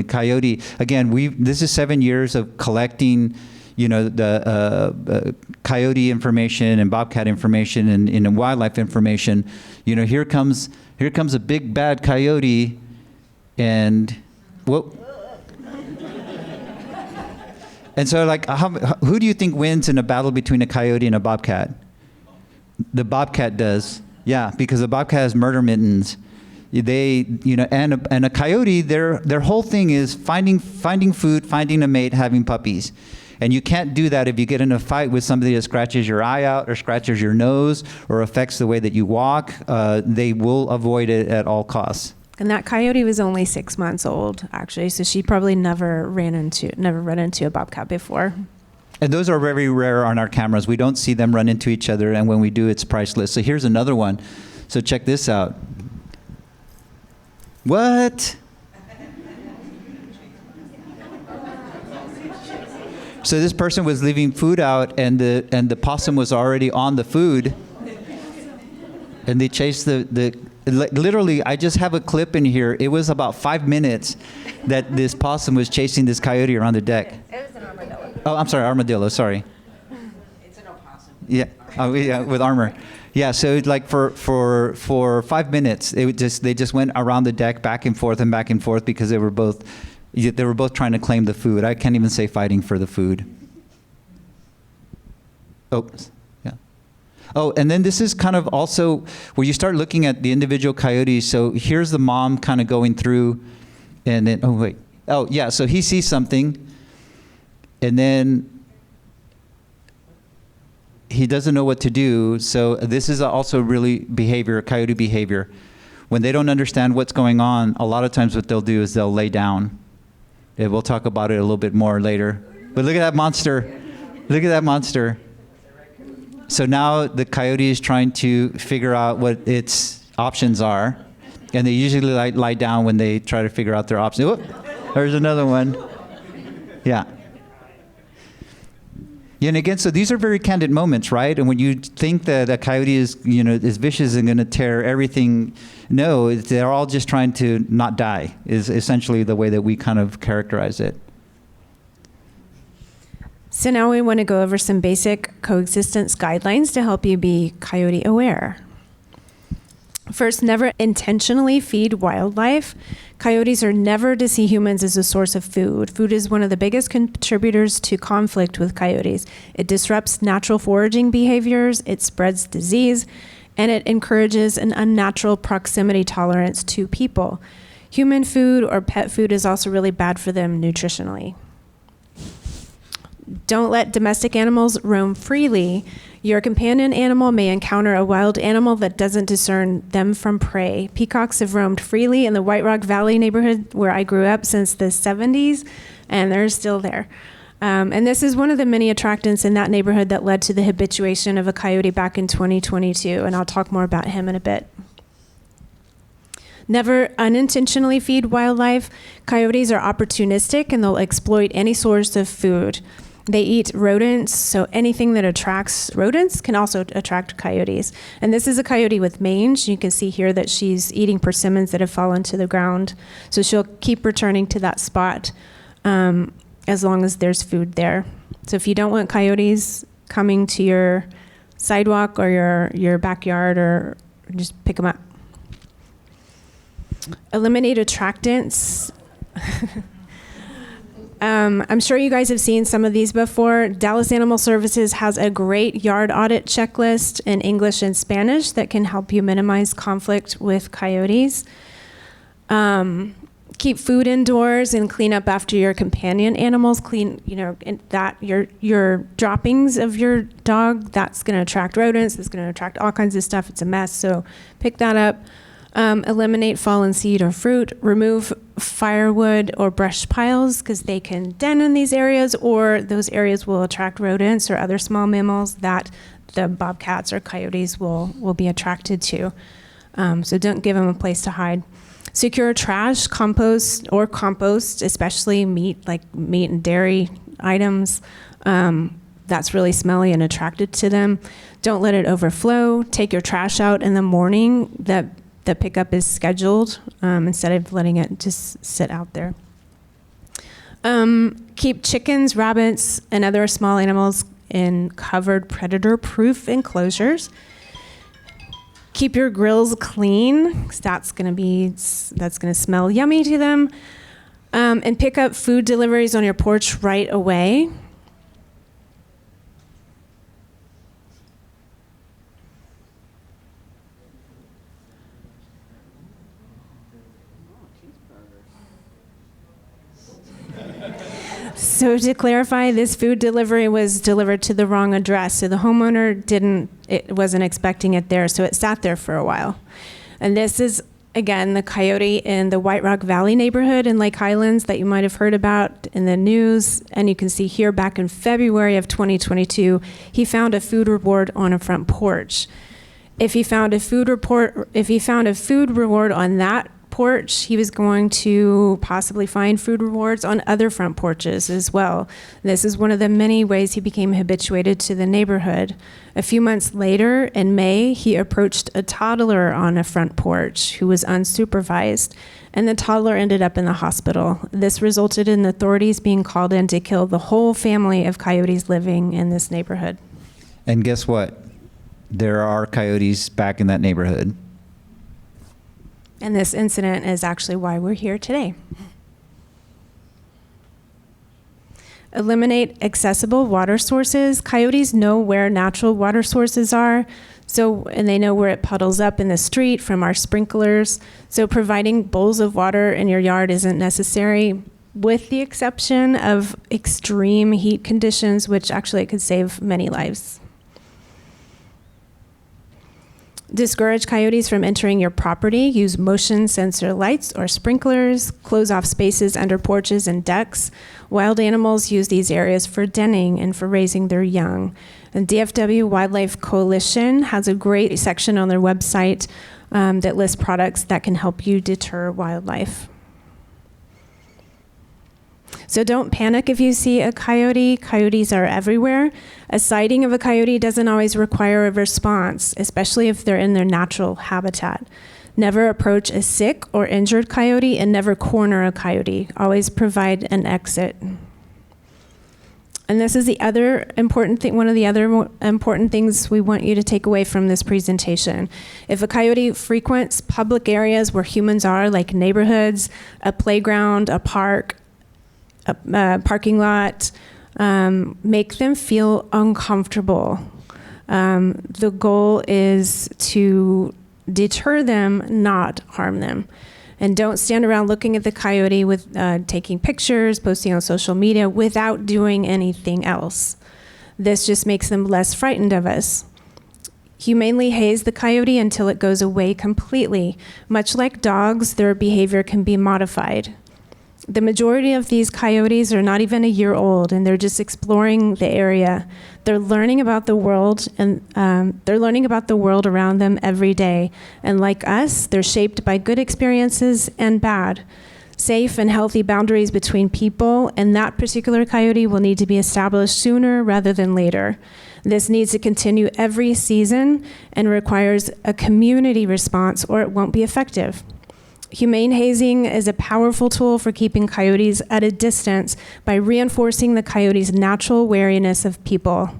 B: coyote. Again, this is 7 years of collecting, the coyote information and bobcat information and wildlife information. Here comes a big bad coyote, and whoa. And so, like, who do you think wins in a battle between a coyote and a bobcat? The bobcat does. Yeah, because the bobcat has murder mittens. They, and a coyote, their whole thing is finding food, finding a mate, having puppies. And you can't do that if you get in a fight with somebody that scratches your eye out or scratches your nose or affects the way that you walk. They will avoid it at all costs.
A: And that coyote was only 6 months old, actually, so she probably never run into a bobcat before.
B: And those are very rare on our cameras. We don't see them run into each other, and when we do, it's priceless. So here's another one. So check this out. What? So this person was leaving food out, and the possum was already on the food, and they chased literally, I just have a clip in here. It was about 5 minutes that this possum was chasing this coyote around the deck.
C: It was an armadillo.
B: Oh, I'm sorry, armadillo, sorry.
C: It's an opossum.
B: Yeah, with armor. Yeah, so like for 5 minutes, they just went around the deck back and forth because they were both trying to claim the food. I can't even say fighting for the food. Oh, yeah. Oh, and then this is kind of also where you start looking at the individual coyotes. So here's the mom kind of going through, and then, so he sees something, and then he doesn't know what to do. So this is also really coyote behavior. When they don't understand what's going on, a lot of times what they'll do is they'll lay down. And we'll talk about it a little bit more later. But look at that monster. Look at that monster. So now the coyote is trying to figure out what its options are. And they usually lie down when they try to figure out their options. Whoop, there's another one. Yeah. And again, so these are very candid moments, right? And when you think that a coyote is vicious and going to tear everything, no, they're all just trying to not die, is essentially the way that we kind of characterize it.
A: So now we want to go over some basic coexistence guidelines to help you be coyote aware. First, never intentionally feed wildlife. Coyotes are never to see humans as a source of food. Food is one of the biggest contributors to conflict with coyotes. It disrupts natural foraging behaviors, it spreads disease, and it encourages an unnatural proximity tolerance to people. Human food or pet food is also really bad for them nutritionally. Don't let domestic animals roam freely. Your companion animal may encounter a wild animal that doesn't discern them from prey. Peacocks have roamed freely in the White Rock Valley neighborhood where I grew up since the 70s, and they're still there. And this is one of the many attractants in that neighborhood that led to the habituation of a coyote back in 2022, and I'll talk more about him in a bit. Never unintentionally feed wildlife. Coyotes are opportunistic, and they'll exploit any source of food. They eat rodents, so anything that attracts rodents can also attract coyotes. And this is a coyote with mange. You can see here that she's eating persimmons that have fallen to the ground. So she'll keep returning to that spot as long as there's food there. So if you don't want coyotes coming to your sidewalk or your backyard, or just pick them up. Eliminate attractants. I'm sure you guys have seen some of these before. Dallas Animal Services has a great yard audit checklist in English and Spanish that can help you minimize conflict with coyotes. Keep food indoors and clean up after your companion animals. Clean, your droppings of your dog, that's going to attract rodents. It's going to attract all kinds of stuff. It's a mess, so pick that up. Eliminate fallen seed or fruit. Remove firewood or brush piles because they can den in these areas, or those areas will attract rodents or other small mammals that the bobcats or coyotes will be attracted to. So don't give them a place to hide. Secure trash, compost, especially meat and dairy items. That's really smelly and attracted to them. Don't let it overflow. Take your trash out in the morning. That The pickup is scheduled instead of letting it just sit out there. Keep chickens, rabbits, and other small animals in covered predator-proof enclosures. Keep your grills clean, 'cause that's gonna smell yummy to them. And pick up food deliveries on your porch right away. So to clarify, this food delivery was delivered to the wrong address. So the homeowner wasn't expecting it there, so it sat there for a while. And this is, again, the coyote in the White Rock Valley neighborhood in Lake Highlands that you might have heard about in the news. And you can see here back in February of 2022, he found a food reward on a front porch. If he found a food reward on that porch, he was going to possibly find food rewards on other front porches as well. This is one of the many ways he became habituated to the neighborhood. A few months later, in May, he approached a toddler on a front porch who was unsupervised, and the toddler ended up in the hospital. This resulted in authorities being called in to kill the whole family of coyotes living in this neighborhood.
B: And guess what? There are coyotes back in that neighborhood.
A: And this incident is actually why we're here today. Eliminate accessible water sources. Coyotes know where natural water sources are, and they know where it puddles up in the street from our sprinklers. So providing bowls of water in your yard isn't necessary, with the exception of extreme heat conditions, which actually could save many lives. Discourage coyotes from entering your property. Use motion sensor lights or sprinklers. Close off spaces under porches and decks. Wild animals use these areas for denning and for raising their young. And DFW Wildlife Coalition has a great section on their website that lists products that can help you deter wildlife. So don't panic if you see a coyote. Coyotes are everywhere. A sighting of a coyote doesn't always require a response, especially if they're in their natural habitat. Never approach a sick or injured coyote, and never corner a coyote. Always provide an exit. And this is the other important thing, one of the other important things we want you to take away from this presentation. If a coyote frequents public areas where humans are, like neighborhoods, a playground, a park, a parking lot, make them feel uncomfortable. The goal is to deter them, not harm them. And don't stand around looking at the coyote with taking pictures, posting on social media without doing anything else. This just makes them less frightened of us. Humanely haze the coyote until it goes away completely. Much like dogs, their behavior can be modified. The majority of these coyotes are not even a year old, and they're just exploring the area. They're learning about the world, and they're learning about the world around them every day. And like us, they're shaped by good experiences and bad. Safe and healthy boundaries between people and that particular coyote will need to be established sooner rather than later. This needs to continue every season and requires a community response, or it won't be effective. Humane hazing is a powerful tool for keeping coyotes at a distance by reinforcing the coyote's natural wariness of people.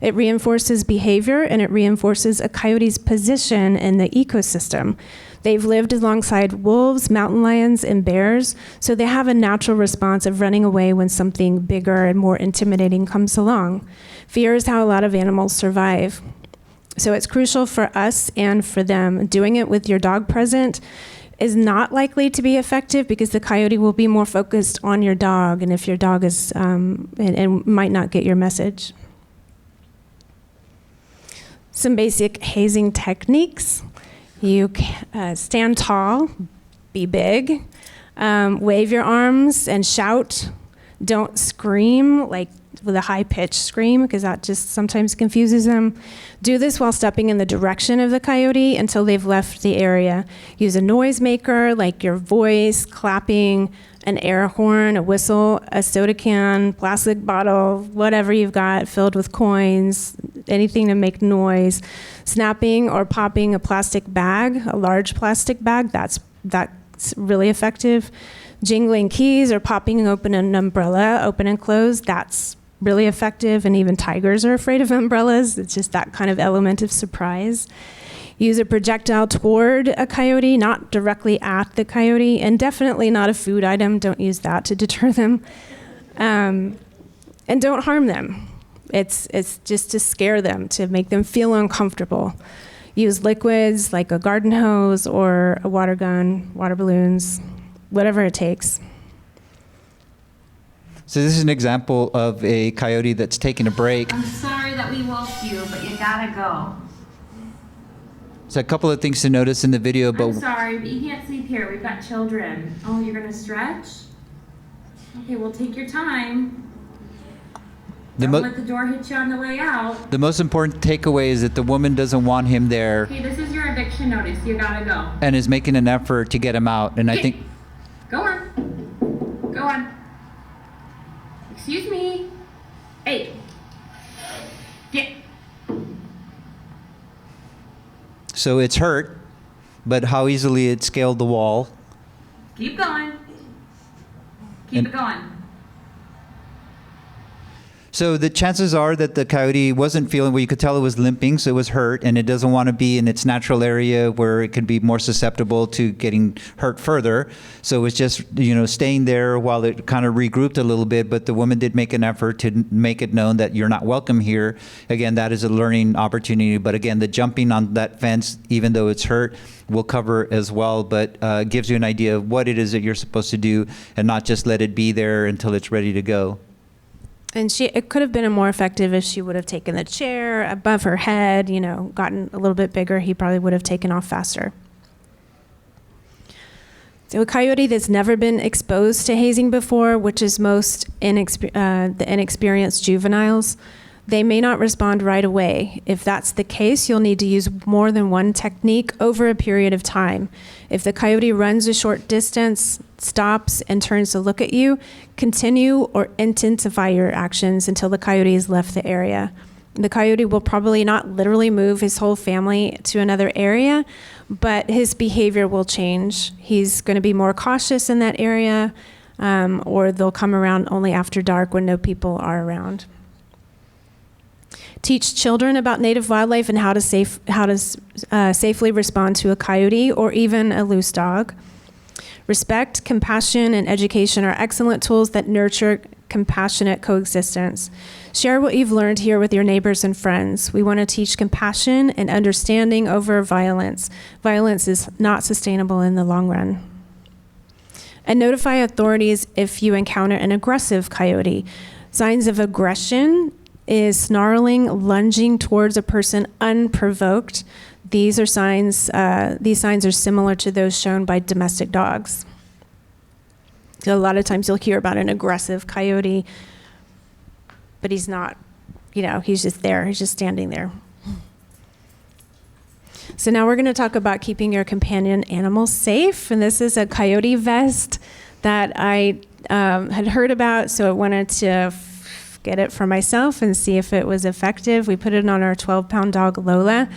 A: It reinforces behavior, and it reinforces a coyote's position in the ecosystem. They've lived alongside wolves, mountain lions, and bears, so they have a natural response of running away when something bigger and more intimidating comes along. Fear is how a lot of animals survive. So it's crucial for us and for them. Doing it with your dog present is not likely to be effective because the coyote will be more focused on your dog, and if your dog is and might not get your message. Some basic hazing techniques. You stand tall, be big, wave your arms and shout. Don't scream like with a high-pitched scream, because that just sometimes confuses them. Do this while stepping in the direction of the coyote until they've left the area. Use a noisemaker like your voice, clapping, an air horn, a whistle, a soda can, plastic bottle, whatever you've got filled with coins, anything to make noise. Snapping or popping a plastic bag, a large plastic bag, that's really effective. Jingling keys or popping open an umbrella, open and close, that's really effective. And even tigers are afraid of umbrellas. It's just that kind of element of surprise. Use a projectile toward a coyote, not directly at the coyote, and definitely not a food item. Don't use that to deter them. And don't harm them. It's just to scare them, to make them feel uncomfortable. Use liquids like a garden hose or a water gun, water balloons, whatever it takes.
B: So this is an example of a coyote that's taking a break.
D: I'm sorry that we woke you, but you gotta go.
B: So a couple of things to notice in the video, but
D: I'm sorry, but you can't sleep here. We've got children. Oh, you're gonna stretch? Okay, well, take your time. Don't let the door hit you on the way out.
B: the most important takeaway is that the woman doesn't want him there
D: Okay, this is your eviction notice. You gotta go.
B: and is making an effort to get him out. And I think
D: Go on. Go on. Excuse me. Hey. Get.
B: so. It's hurt, but how easily it scaled the wall.
D: Keep going. Keep
B: And-
D: it going.
B: So the chances are that the coyote wasn't feeling well. You could tell it was limping, so it was hurt, and it doesn't want to be in its natural area where it could be more susceptible to getting hurt further. So it was just, staying there while it kind of regrouped a little bit. But the woman did make an effort to make it known that you're not welcome here. Again, that is a learning opportunity. But again, the jumping on that fence, even though it's hurt, will cover as well, but gives you an idea of what it is that you're supposed to do and not just let it be there until it's ready to go.
A: And it could have been more effective if she would have taken the chair above her head, gotten a little bit bigger. He probably would have taken off faster. So a coyote that's never been exposed to hazing before, which is most the inexperienced juveniles, they may not respond right away. If that's the case, you'll need to use more than one technique over a period of time. If the coyote runs a short distance, stops, and turns to look at you, continue or intensify your actions until the coyote has left the area. The coyote will probably not literally move his whole family to another area, but his behavior will change. He's going to be more cautious in that area, or they'll come around only after dark when no people are around. Teach children about native wildlife and how to safely respond to a coyote or even a loose dog. Respect, compassion, and education are excellent tools that nurture compassionate coexistence. Share what you've learned here with your neighbors and friends. We want to teach compassion and understanding over violence. Violence is not sustainable in the long run. And notify authorities if you encounter an aggressive coyote. Signs of aggression is snarling, lunging towards a person unprovoked. These signs are similar to those shown by domestic dogs. So a lot of times you'll hear about an aggressive coyote, but he's not, he's just there. He's just standing there. So now we're going to talk about keeping your companion animals safe. And this is a coyote vest that I had heard about, so I wanted to get it for myself and see if it was effective. We put it on our 12-pound dog, Lola.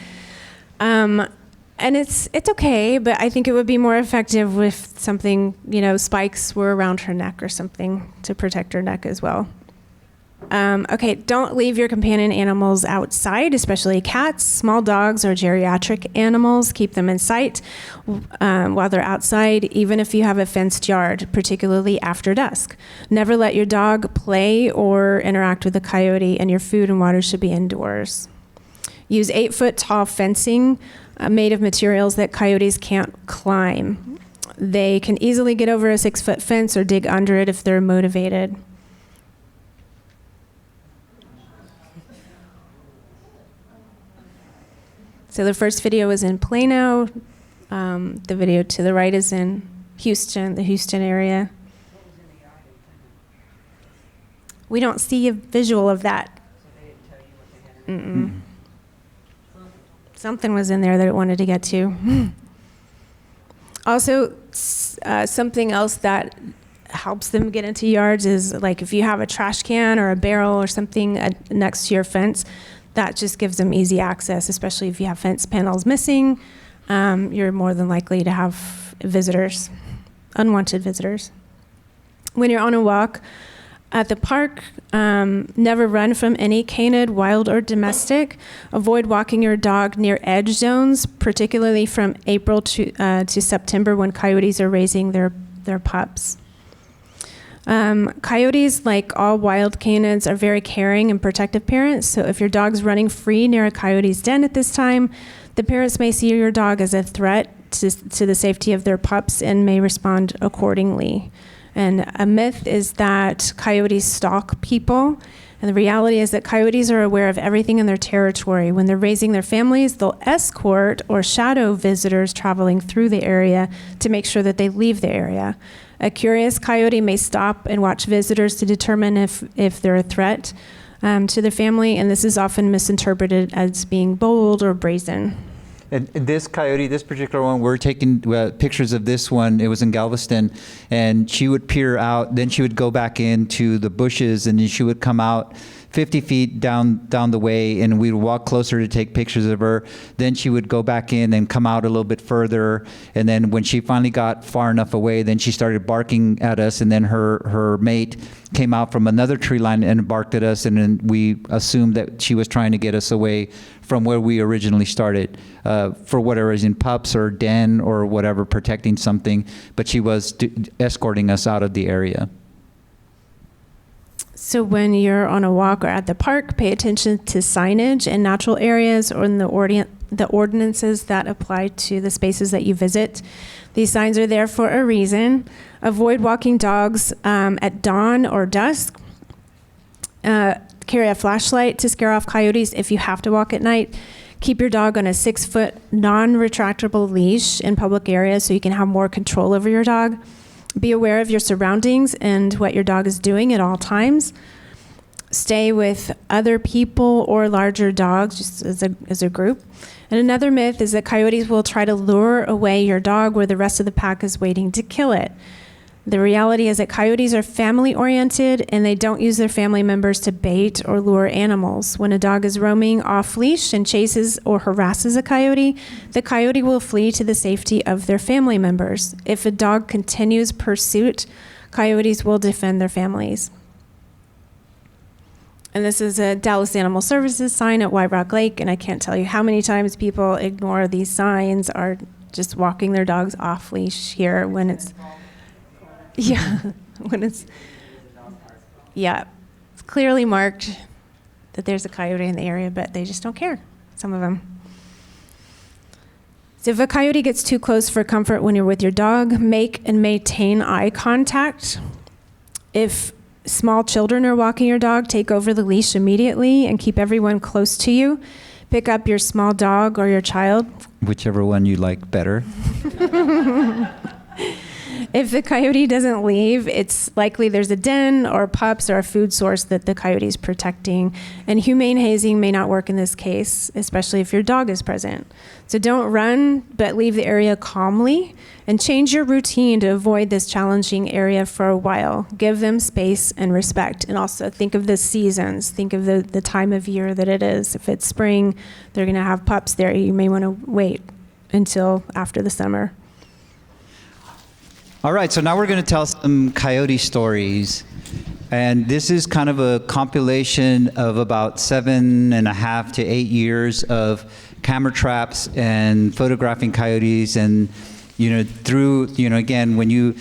A: And it's okay, but I think it would be more effective if something, spikes were around her neck or something to protect her neck as well. Okay, don't leave your companion animals outside, especially cats, small dogs, or geriatric animals. Keep them in sight while they're outside, even if you have a fenced yard, particularly after dusk. Never let your dog play or interact with a coyote, and your food and water should be indoors. Use 8-foot tall fencing made of materials that coyotes can't climb. They can easily get over a 6-foot fence or dig under it if they're motivated. So the first video was in Plano. The video to the right is in Houston, the Houston area. We don't see a visual of that. Something was in there that it wanted to get to. Also, something else that helps them get into yards is like if you have a trash can or a barrel or something next to your fence, that just gives them easy access, especially if you have fence panels missing. You're more than likely to have visitors, unwanted visitors. When you're on a walk at the park, never run from any canid, wild or domestic. Avoid walking your dog near edge zones, particularly from April to September when coyotes are raising their pups. Coyotes, like all wild canids, are very caring and protective parents. So if your dog's running free near a coyote's den at this time, the parents may see your dog as a threat to the safety of their pups and may respond accordingly. And a myth is that coyotes stalk people. And the reality is that coyotes are aware of everything in their territory. When they're raising their families, they'll escort or shadow visitors traveling through the area to make sure that they leave the area. A curious coyote may stop and watch visitors to determine if they're a threat to the family, and this is often misinterpreted as being bold or brazen.
B: And this coyote, this particular one, we're taking pictures of this one. It was in Galveston, and she would peer out. Then she would go back into the bushes, and then she would come out 50 feet down the way, and we'd walk closer to take pictures of her. Then she would go back in and come out a little bit further. And then when she finally got far enough away, then she started barking at us. And then her mate came out from another tree line and barked at us. And then we assumed that she was trying to get us away from where we originally started, for whatever reason, pups or den or whatever, protecting something. But she was escorting us out of the area.
A: So when you're on a walk or at the park, pay attention to signage in natural areas or in the ordinances that apply to the spaces that you visit. These signs are there for a reason. Avoid walking dogs at dawn or dusk. Carry a flashlight to scare off coyotes if you have to walk at night. Keep your dog on a 6-foot non-retractable leash in public areas so you can have more control over your dog. Be aware of your surroundings and what your dog is doing at all times. Stay with other people or larger dogs, just as a group. And another myth is that coyotes will try to lure away your dog where the rest of the pack is waiting to kill it. The reality is that coyotes are family-oriented, and they don't use their family members to bait or lure animals. When a dog is roaming off-leash and chases or harasses a coyote, the coyote will flee to the safety of their family members. If a dog continues pursuit, coyotes will defend their families. And this is a Dallas Animal Services sign at White Rock Lake, and I can't tell you how many times people ignore these signs, are just walking their dogs off-leash here when it's... Yeah, it's clearly marked that there's a coyote in the area, but they just don't care, some of them. So if a coyote gets too close for comfort when you're with your dog, make and maintain eye contact. If small children are walking your dog, take over the leash immediately and keep everyone close to you. Pick up your small dog or your child.
B: Whichever one you like better.
A: If the coyote doesn't leave, it's likely there's a den or pups or a food source that the coyote is protecting. And humane hazing may not work in this case, especially if your dog is present. So don't run, but leave the area calmly and change your routine to avoid this challenging area for a while. Give them space and respect. And also think of the seasons. Think of the time of year that it is. If it's spring, they're going to have pups there. You may want to wait until after the summer.
B: All right, so now we're going to tell some coyote stories. And this is kind of a compilation of about 7.5 to 8 years of camera traps and photographing coyotes. And, through, again, when you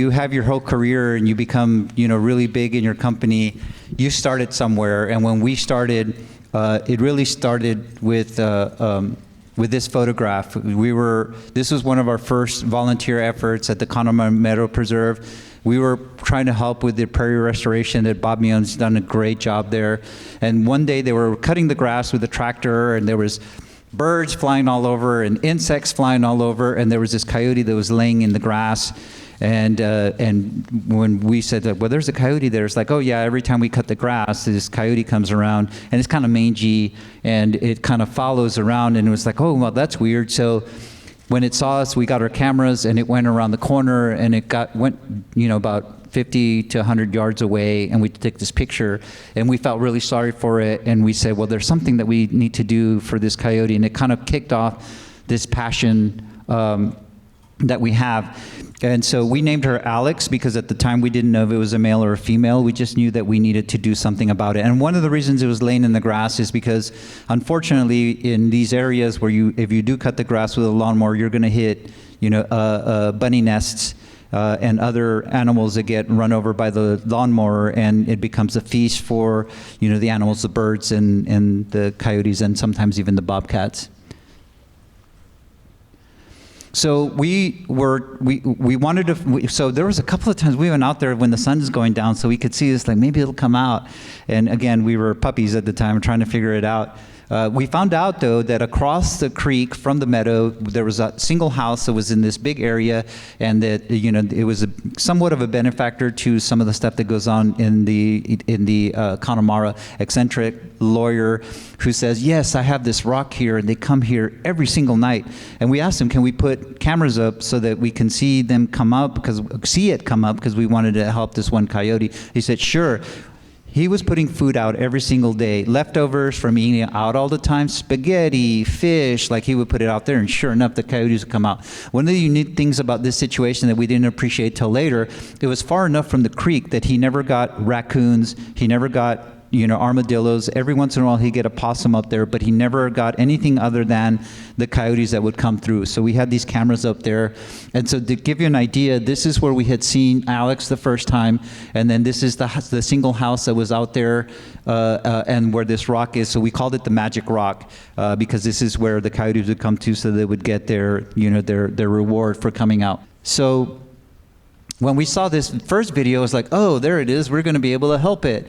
B: have your whole career and you become, really big in your company, you started somewhere. And when we started, it really started with this photograph. This was one of our first volunteer efforts at the Conemaugh Meadow Preserve. We were trying to help with the prairie restoration that Bob Meon's done a great job there. And one day they were cutting the grass with a tractor, and there was birds flying all over and insects flying all over, and there was this coyote that was laying in the grass. And when we said that, well, there's a coyote there, it's like, oh yeah, every time we cut the grass, this coyote comes around, and it's kind of mangy, and it kind of follows around, and it was like, oh, well, that's weird. So when it saw us, we got our cameras, and it went around the corner, and it went, about 50 to 100 yards away, and we took this picture, and we felt really sorry for it, and we said, well, there's something that we need to do for this coyote, and it kind of kicked off this passion that we have. And so we named her Alex because at the time we didn't know if it was a male or a female. We just knew that we needed to do something about it. And one of the reasons it was laying in the grass is because, unfortunately, in these areas where if you do cut the grass with a lawnmower, you're going to hit, bunny nests and other animals that get run over by the lawnmower, and it becomes a feast for, the animals, the birds and the coyotes, and sometimes even the bobcats. So we wanted to, so there was a couple of times we went out there when the sun's going down so we could see this, like maybe it'll come out. And again, we were puppies at the time trying to figure it out. We found out, though, that across the creek from the meadow, there was a single house that was in this big area, and that it was somewhat of a benefactor to some of the stuff that goes on in the Connemara. Eccentric lawyer who says, yes, I have this rock here, and they come here every single night. And we asked him, can we put cameras up so that we can see them come up, because we wanted to help this one coyote. He said, sure. He was putting food out every single day, leftovers from eating out all the time, spaghetti, fish, like he would put it out there, and sure enough, the coyotes would come out. One of the unique things about this situation that we didn't appreciate till later, it was far enough from the creek that he never got raccoons, he never got armadillos. Every once in a while he'd get a possum up there, but he never got anything other than the coyotes that would come through. So we had these cameras up there. And so to give you an idea, this is where we had seen Alex the first time, and then this is the single house that was out there and where this rock is. So we called it the Magic Rock because this is where the coyotes would come to so they would get their reward for coming out. So when we saw this first video, it was like, oh, there it is. We're going to be able to help it.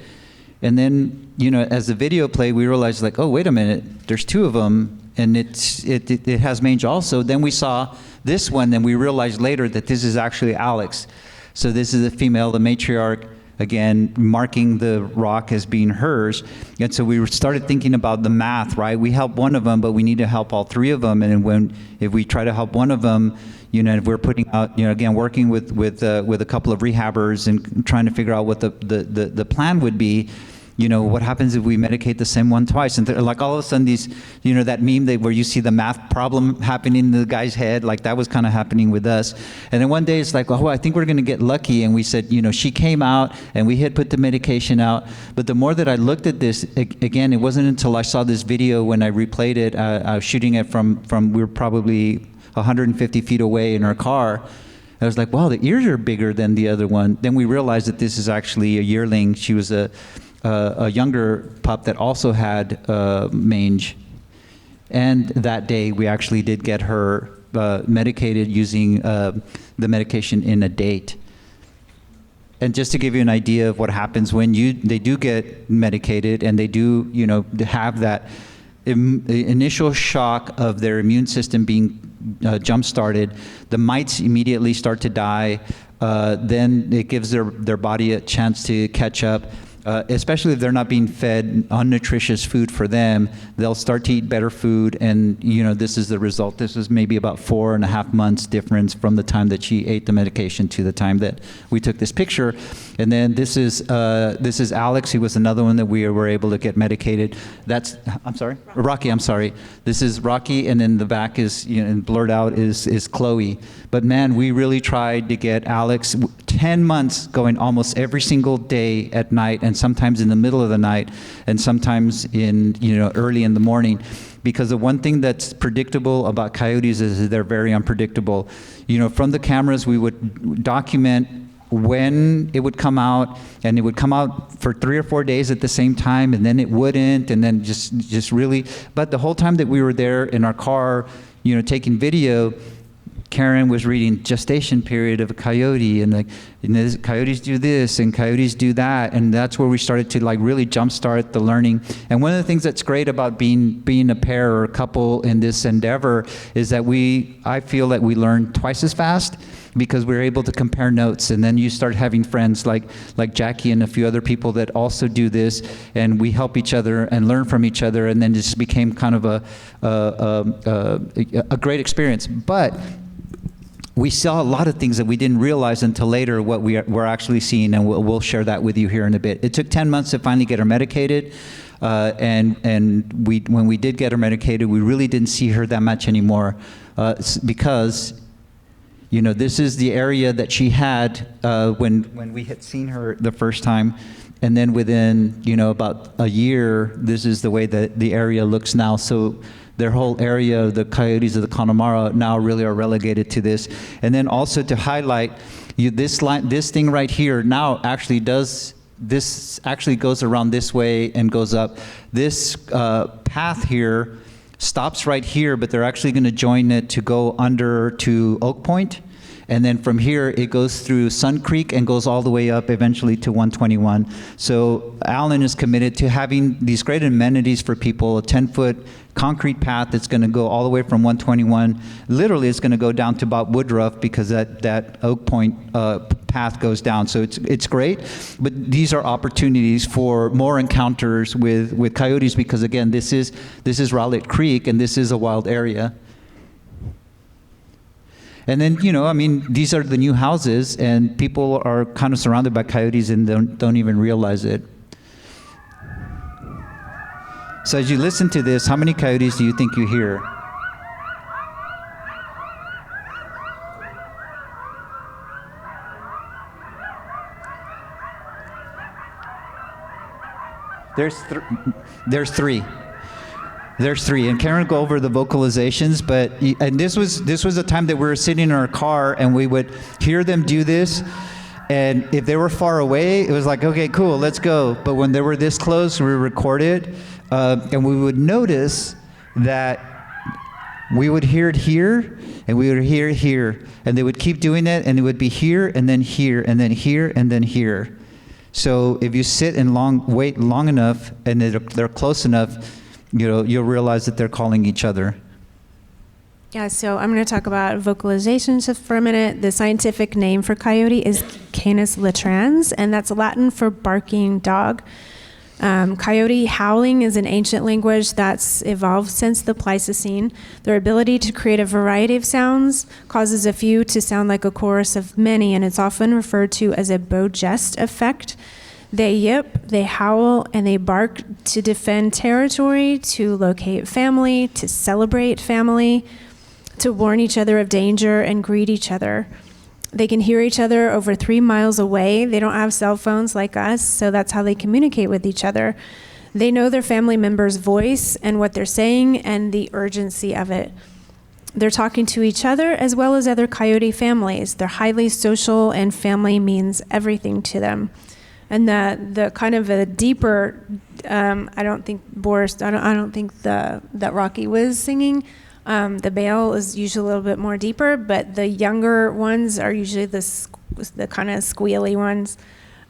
B: And then, as the video played, we realized, like, oh, wait a minute, there's two of them, and it has mange also. Then we saw this one, and we realized later that this is actually Alex. So this is a female, the matriarch, again, marking the rock as being hers. And so we started thinking about the math, right? We help one of them, but we need to help all three of them. And if we try to help one of them, if we're putting out, again, working with a couple of rehabbers and trying to figure out what the plan would be, what happens if we medicate the same one twice? And like all of a sudden these, that meme where you see the math problem happening in the guy's head, like that was kind of happening with us. And then one day it's like, oh, I think we're going to get lucky. And we said, she came out and we had put the medication out. But the more that I looked at this, again, it wasn't until I saw this video when I replayed it, I was shooting it from we were probably 150 feet away in our car. I was like, wow, the ears are bigger than the other one. Then we realized that this is actually a yearling. She was a younger pup that also had mange. And that day we actually did get her medicated using the medication in a date. And just to give you an idea of what happens when they do get medicated and they do, have that initial shock of their immune system being jump-started, the mites immediately start to die. Then it gives their body a chance to catch up. Especially if they're not being fed unnutritious food for them, they'll start to eat better food, and this is the result. This was maybe about 4.5 months difference from the time that she ate the medication to the time that we took this picture. And then this is Alex. He was another one that we were able to get medicated. Rocky. I'm sorry. This is Rocky, and then the back is and blurred out is Chloe. But man, we really tried to get Alex 10 months going almost every single day at night, and sometimes in the middle of the night, and sometimes in early in the morning. Because the one thing that's predictable about coyotes is they're very unpredictable. From the cameras, we would document when it would come out, and it would come out for 3 or 4 days at the same time, and then it wouldn't, and then just really. But the whole time that we were there in our car, taking video, Karin was reading gestation period of a coyote, and coyotes do this and coyotes do that, and that's where we started to really jumpstart the learning. And one of the things that's great about being a pair or a couple in this endeavor is that I feel that we learn twice as fast, because we were able to compare notes, and then you start having friends like Jackie and a few other people that also do this, and we help each other and learn from each other, and then it just became kind of a great experience. But we saw a lot of things that we didn't realize until later what we're actually seeing, and we'll share that with you here in a bit. It took 10 months to finally get her medicated, and when we did get her medicated, we really didn't see her that much anymore, because this is the area that she had when we had seen her the first time, and then within about a year, this is the way that the area looks now. So their whole area, the Coyotes of the Connemara, now really are relegated to this. And then also to highlight, this thing right here now actually goes around this way and goes up. This path here stops right here, but they're actually going to join it to go under to Oak Point. And then from here, it goes through Sun Creek and goes all the way up eventually to 121. So Alan is committed to having these great amenities for people, a 10-foot concrete path that's going to go all the way from 121. Literally, it's going to go down to about Woodruff, because that Oak Point path goes down. So it's great. But these are opportunities for more encounters with coyotes, because again, this is Rowlett Creek, and this is a wild area. And then, these are the new houses, and people are kind of surrounded by coyotes and don't even realize it. So as you listen to this, how many coyotes do you think you hear? There's three. There's three, and Karin will go over the vocalizations, and this was a time that we were sitting in our car, and we would hear them do this, and if they were far away, it was like, okay, cool, let's go. But when they were this close, we recorded, and we would notice that we would hear it here, and we would hear it here, and they would keep doing it, and it would be here, and then here, and then here, and then here. So if you sit and wait long enough, and they're close enough, you'll realize that they're calling each other.
A: Yeah, so I'm going to talk about vocalizations just for a minute. The scientific name for coyote is Canis latrans, and that's Latin for barking dog. Coyote howling is an ancient language that's evolved since the Pleistocene. Their ability to create a variety of sounds causes a few to sound like a chorus of many, and it's often referred to as a bow jest effect. They yip, they howl, and they bark to defend territory, to locate family, to celebrate family, to warn each other of danger and greet each other. They can hear each other over 3 miles away. They don't have cell phones like us, so that's how they communicate with each other. They know their family member's voice and what they're saying and the urgency of it. They're talking to each other as well as other coyote families. They're highly social, and family means everything to them. And the kind of a deeper, I don't think that Rocky was singing. The bale is usually a little bit more deeper, but the younger ones are usually the kind of squealy ones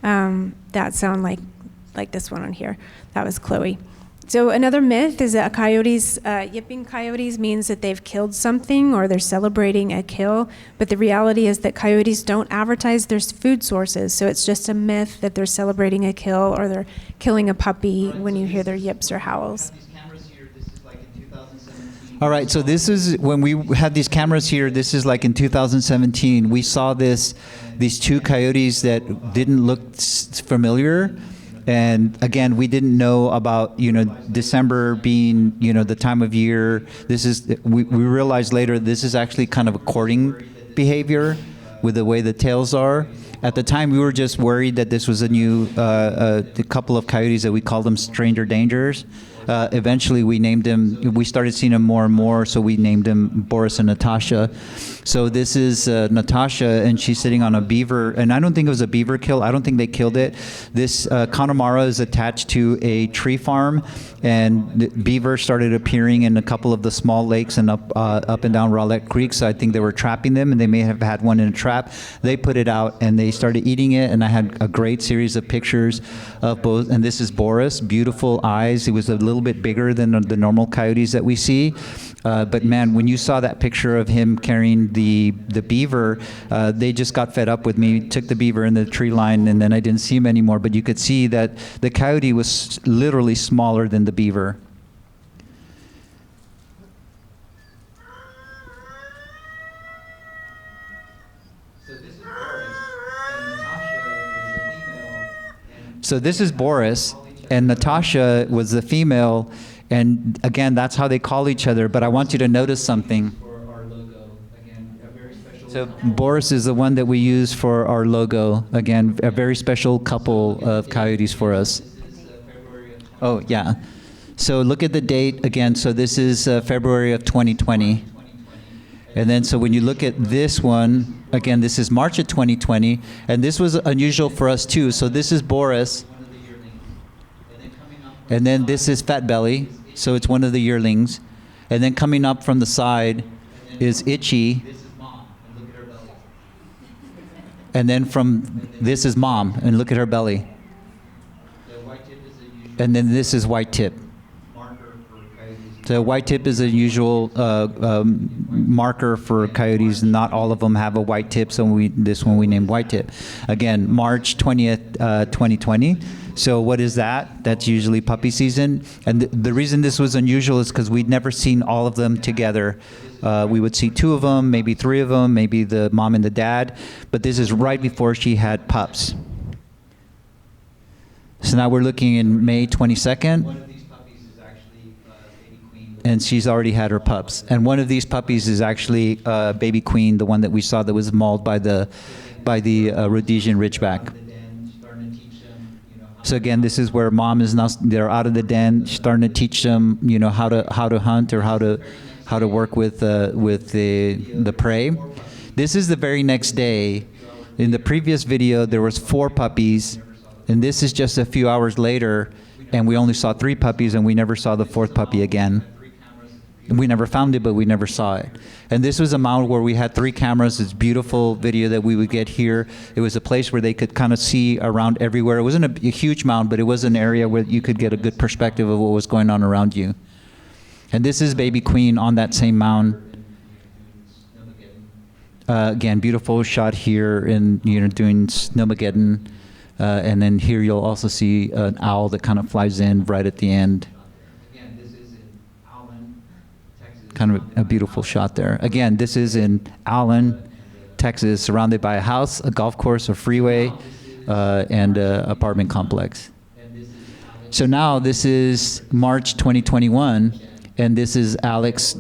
A: that sound like this one on here. That was Chloe. So another myth is that yipping coyotes means that they've killed something or they're celebrating a kill, but the reality is that coyotes don't advertise their food sources, so it's just a myth that they're celebrating a kill or they're killing a puppy when you hear their yips or howls.
B: All right, so this is when we had these cameras here. This is like in 2017. We saw these two coyotes that didn't look familiar. And again, we didn't know about, December being, the time of year. We realized later this is actually kind of a courting behavior with the way the tails are. At the time, we were just worried that this was a new a couple of coyotes that we called them stranger dangers. Eventually, we started seeing them more and more, so we named them Boris and Natasha. So this is Natasha, and she's sitting on a beaver, and I don't think it was a beaver kill. I don't think they killed it. This Connemara is attached to a tree farm, and the beaver started appearing in a couple of the small lakes and up and down Rowlett Creek, so I think they were trapping them, and they may have had one in a trap. They put it out, and they started eating it, and I had a great series of pictures of both, and this is Boris, beautiful eyes. He was a little little bit bigger than the normal coyotes that we see. But man, when you saw that picture of him carrying the beaver, they just got fed up with me, took the beaver in the tree line, and then I didn't see him anymore. But you could see that the coyote was literally smaller than the beaver. So this is Boris, and Natasha was the female, and again, that's how they call each other. But I want you to notice something. So Boris is the one that we use for our logo. Again, a very special couple of coyotes for us. Oh, yeah. So look at the date again. So this is February of 2020. And then so when you look at this one, again, this is March of 2020, and this was unusual for us too. So this is Boris, and then this is Fat Belly, so it's one of the yearlings. And then coming up from the side is Itchy. And then this is Mom, and look at her belly. And then this is White Tip. So white tip is a usual marker for coyotes. Not all of them have a white tip, so this one we named White Tip. Again, March 20th, 2020. So what is that? That's usually puppy season. And the reason this was unusual is because we'd never seen all of them together. We would see 2 of them, maybe 3 of them, maybe the mom and the dad. But this is right before she had pups. So now we're looking in May 22nd. And she's already had her pups. And one of these puppies is actually Baby Queen, the one that we saw that was mauled by the Rhodesian Ridgeback. So again, this is where Mom is now. They're out of the den, starting to teach them, how to hunt or how to work with the prey. This is the very next day. In the previous video, there was 4 puppies, and this is just a few hours later, and we only saw 3 puppies, and we never saw the 4th puppy again. We never found it, but we never saw it. And this was a mound where we had 3 cameras. It's beautiful video that we would get here. It was a place where they could kind of see around everywhere. It wasn't a huge mound, but it was an area where you could get a good perspective of what was going on around you. And this is Baby Queen on that same mound. Again, beautiful shot here in doing Snowmageddon. And then here you'll also see an owl that kind of flies in right at the end. Kind of a beautiful shot there. Again, this is in Allen, Texas, surrounded by a house, a golf course, a freeway, and an apartment complex. So now this is March 2021, and this is this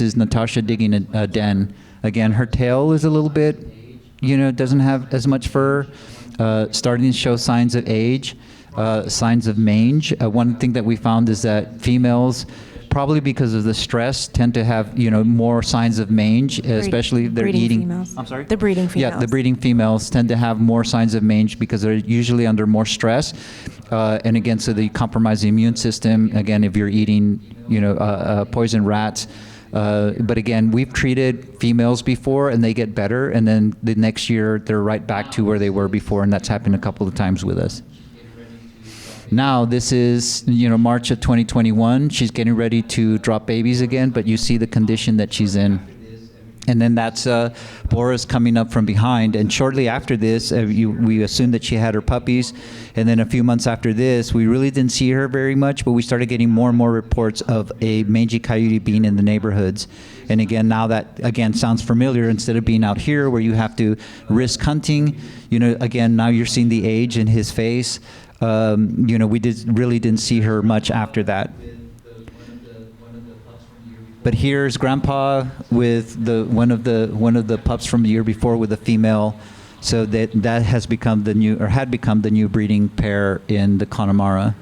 B: is Natasha digging a den. Again, her tail is a little bit, doesn't have as much fur, starting to show signs of age, signs of mange. One thing that we found is that females, probably because of the stress, tend to have more signs of mange, especially if they're eating.
A: Females.
B: I'm sorry?
A: The breeding females.
B: Yeah, the breeding females tend to have more signs of mange because they're usually under more stress, and again, so they compromise the immune system. Again, if you're eating, poison rats. But again, we've treated females before, and they get better, and then the next year they're right back to where they were before, and that's happened a couple of times with us. Now this is, March of 2021. She's getting ready to drop babies again, but you see the condition that she's in. And then that's Boris coming up from behind. And shortly after this, we assumed that she had her puppies. And then a few months after this, we really didn't see her very much, but we started getting more and more reports of a mangy coyote being in the neighborhoods. And again, now that, sounds familiar. Instead of being out here where you have to risk hunting, again, now you're seeing the age in his face. We really didn't see her much after that. But here's Grandpa with one of the pups from the year before with a female. So that has become had become the new breeding pair in the Connemara.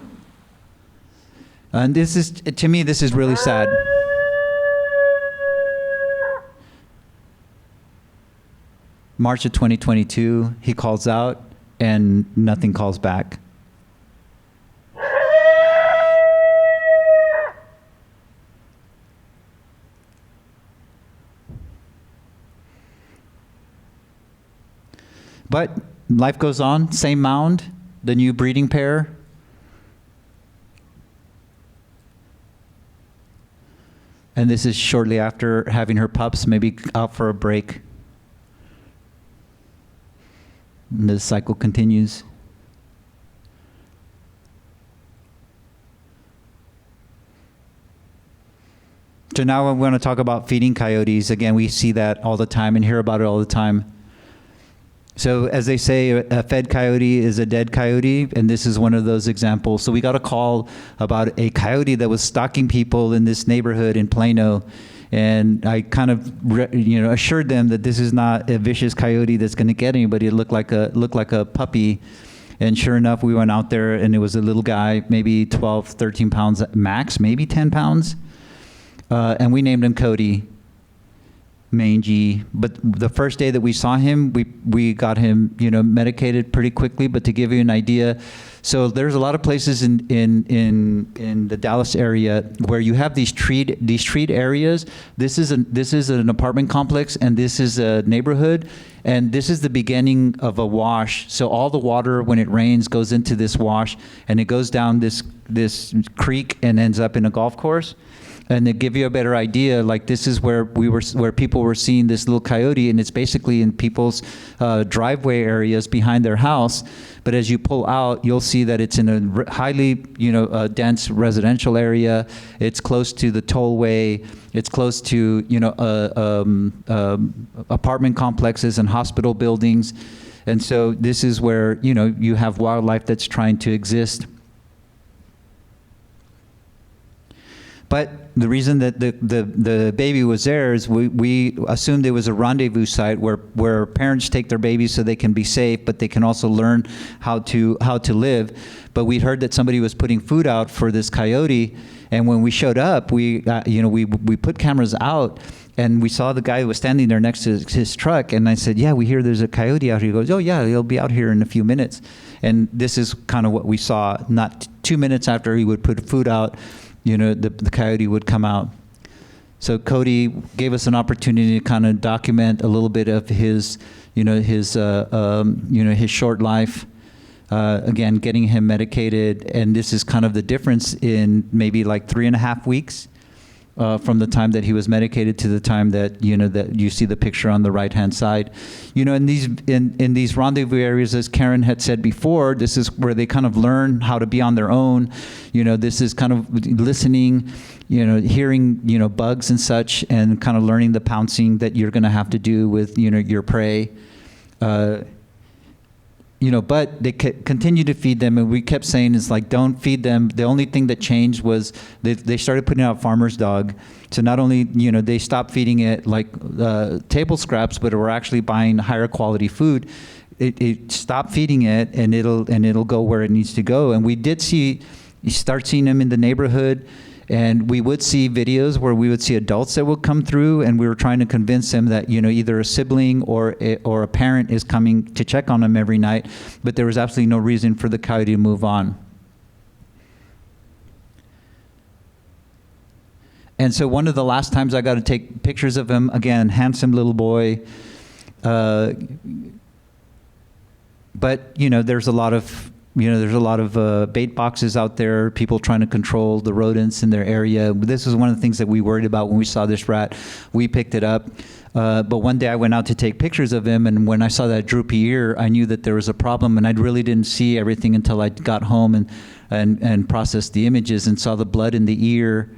B: And to me, this is really sad. March of 2022, he calls out and nothing calls back. But life goes on, same mound, the new breeding pair. And this is shortly after having her pups, maybe out for a break. And the cycle continues. So now I'm going to talk about feeding coyotes. Again, we see that all the time and hear about it all the time. So as they say, a fed coyote is a dead coyote, and this is one of those examples. So we got a call about a coyote that was stalking people in this neighborhood in Plano, and I kind of assured them that this is not a vicious coyote that's going to get anybody. It looked like a puppy. And sure enough, we went out there, and it was a little guy, maybe 12, 13 pounds max, maybe 10 pounds. And we named him Cody, Mange. But the first day that we saw him, we got him, medicated pretty quickly. But to give you an idea, so there's a lot of places in the Dallas area where you have these treed areas. This is an apartment complex, and this is a neighborhood, and this is the beginning of a wash. So all the water, when it rains, goes into this wash, and it goes down this creek and ends up in a golf course. And to give you a better idea, like this is where people were seeing this little coyote, and it's basically in people's driveway areas behind their house. But as you pull out, you'll see that it's in a highly, dense residential area. It's close to the tollway. It's close to, apartment complexes and hospital buildings. And so this is where, you have wildlife that's trying to exist. But the reason that the baby was there is we assumed it was a rendezvous site where parents take their babies so they can be safe, but they can also learn how to live. But we heard that somebody was putting food out for this coyote, and when we showed up, we put cameras out, and we saw the guy who was standing there next to his truck, and I said, "Yeah, we hear there's a coyote out here." He goes, "Oh yeah, he'll be out here in a few minutes." And this is kind of what we saw. Not 2 minutes after he would put food out, the coyote would come out. So Cody gave us an opportunity to kind of document a little bit of his short life. Again, getting him medicated, and this is kind of the difference in maybe like 3.5 weeks from the time that he was medicated to the time that that you see the picture on the right-hand side. In these rendezvous areas, as Karin had said before, this is where they kind of learn how to be on their own. This is kind of listening, hearing, bugs and such, and kind of learning the pouncing that you're going to have to do with, your prey. But they continue to feed them, and we kept saying, it's like, don't feed them. The only thing that changed was they started putting out farmer's dog. So not only, they stopped feeding it like table scraps, but we're actually buying higher quality food. It stopped feeding it, and it'll go where it needs to go. And we did start seeing them in the neighborhood. And we would see videos where we would see adults that would come through, and we were trying to convince them that either a sibling or a parent is coming to check on them every night, but there was absolutely no reason for the coyote to move on. And so one of the last times I got to take pictures of him, again, handsome little boy, but there's a lot of bait boxes out there, people trying to control the rodents in their area. This is one of the things that we worried about when we saw this rat. We picked it up. But one day I went out to take pictures of him, and when I saw that droopy ear, I knew that there was a problem, and I really didn't see everything until I got home and processed the images and saw the blood in the ear